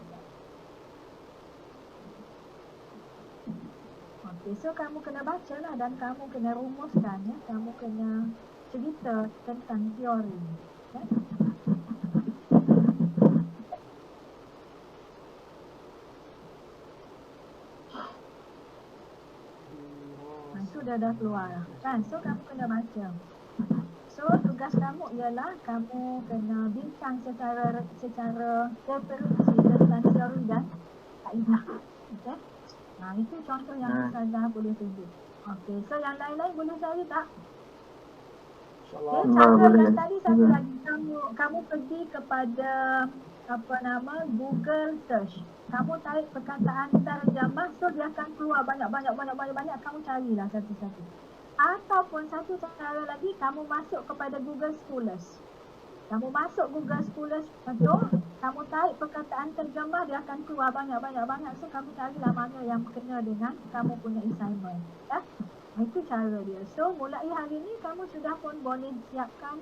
Okay, so kamu kena baca lah dan kamu kena rumuskan ya. Kamu kena cerita tentang teori. Ya. Itu dah keluar lah. Kan? So kamu kena baca. So tugas kamu ialah kamu kena bincang secara referensi tentang teori dan kaedah. Okay? Itu contoh yang Ustazah boleh tunjuk. Okey, so yang lain-lain boleh cari tak? Okay, cara yang tadi satu lagi kamu pergi kepada Google search. Kamu tarik perkataan terjemah, so dia akan keluar banyak kamu carilah satu-satu. Ataupun satu cara lagi kamu masuk kepada Google Scholars. Kamu masuk Google Scholars betul, kamu tarik perkataan terjemah dia akan keluar banyak. So kamu carilah mana yang kena dengan kamu punya assignment. Ya? Itu cara dia. So mulai hari ni kamu sudah pun boleh siapkan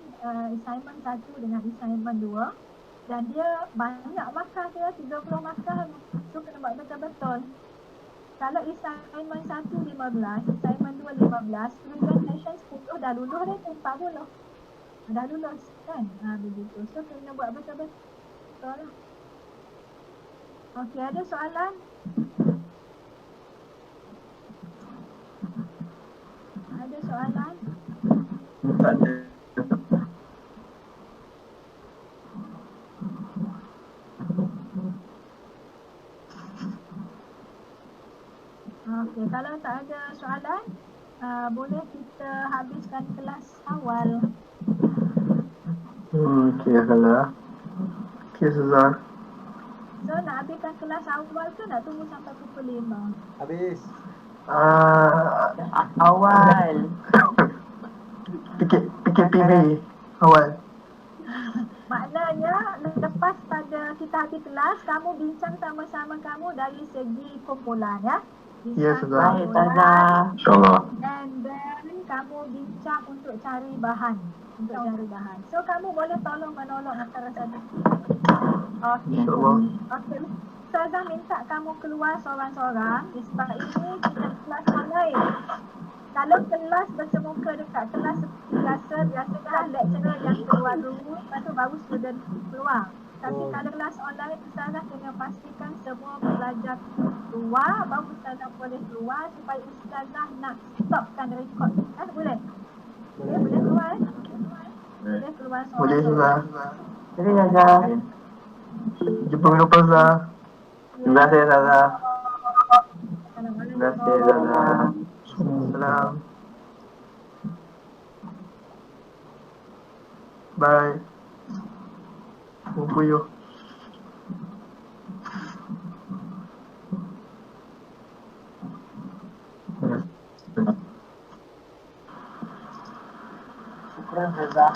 assignment 1 dengan assignment 2. Dan dia banyak markah dia, 30 markah. So kena buat betul-betul. Kalau assignment 1 15, assignment 2 15, presentation 10 dah lulus dah, 40. Dah lulus kan? Begitu. So kena buat betul-betul lah. Okey, ada soalan? Ada soalan? Tak ada. soalan, boleh kita habiskan kelas awal. Okey kalau. Okey Ustazah. So nak habiskan kelas awal ke nak tunggu sampai pukul 5? Habis. Awal. PKPB awal. Maknanya lepas pada kita habis kelas, kamu bincang sama-sama kamu dari segi kumpulan ya. Ya, Bincang Ustazah. Baik, kumpulan, Ustazah. InsyaAllah. and then kamu bincang untuk cari bahan. So kamu boleh tolong menolong antara satu. Okey. InsyaAllah. Okey. Ustazah minta kamu keluar seorang-seorang sebab ini kita kelas online. Kalau kelas bersemuka dekat kelas seperti biasakan lecturer yang keluar dulu, lepas tu baru student keluar. Tapi kalau kelas online, Ustazah kena pastikan semua pelajar keluar, baru Ustazah boleh keluar supaya Ustazah nak stopkan rekod. Boleh? Boleh keluar? Boleh keluar Boleh Ustazah. Jadi Ustazah. Jumpa minggu depan Ustazah. Terima kasih Ustazah. Assalamualaikum. Terima kasih Ustazah. Salam. Bye. Jumpa you. Syukran Ustazah.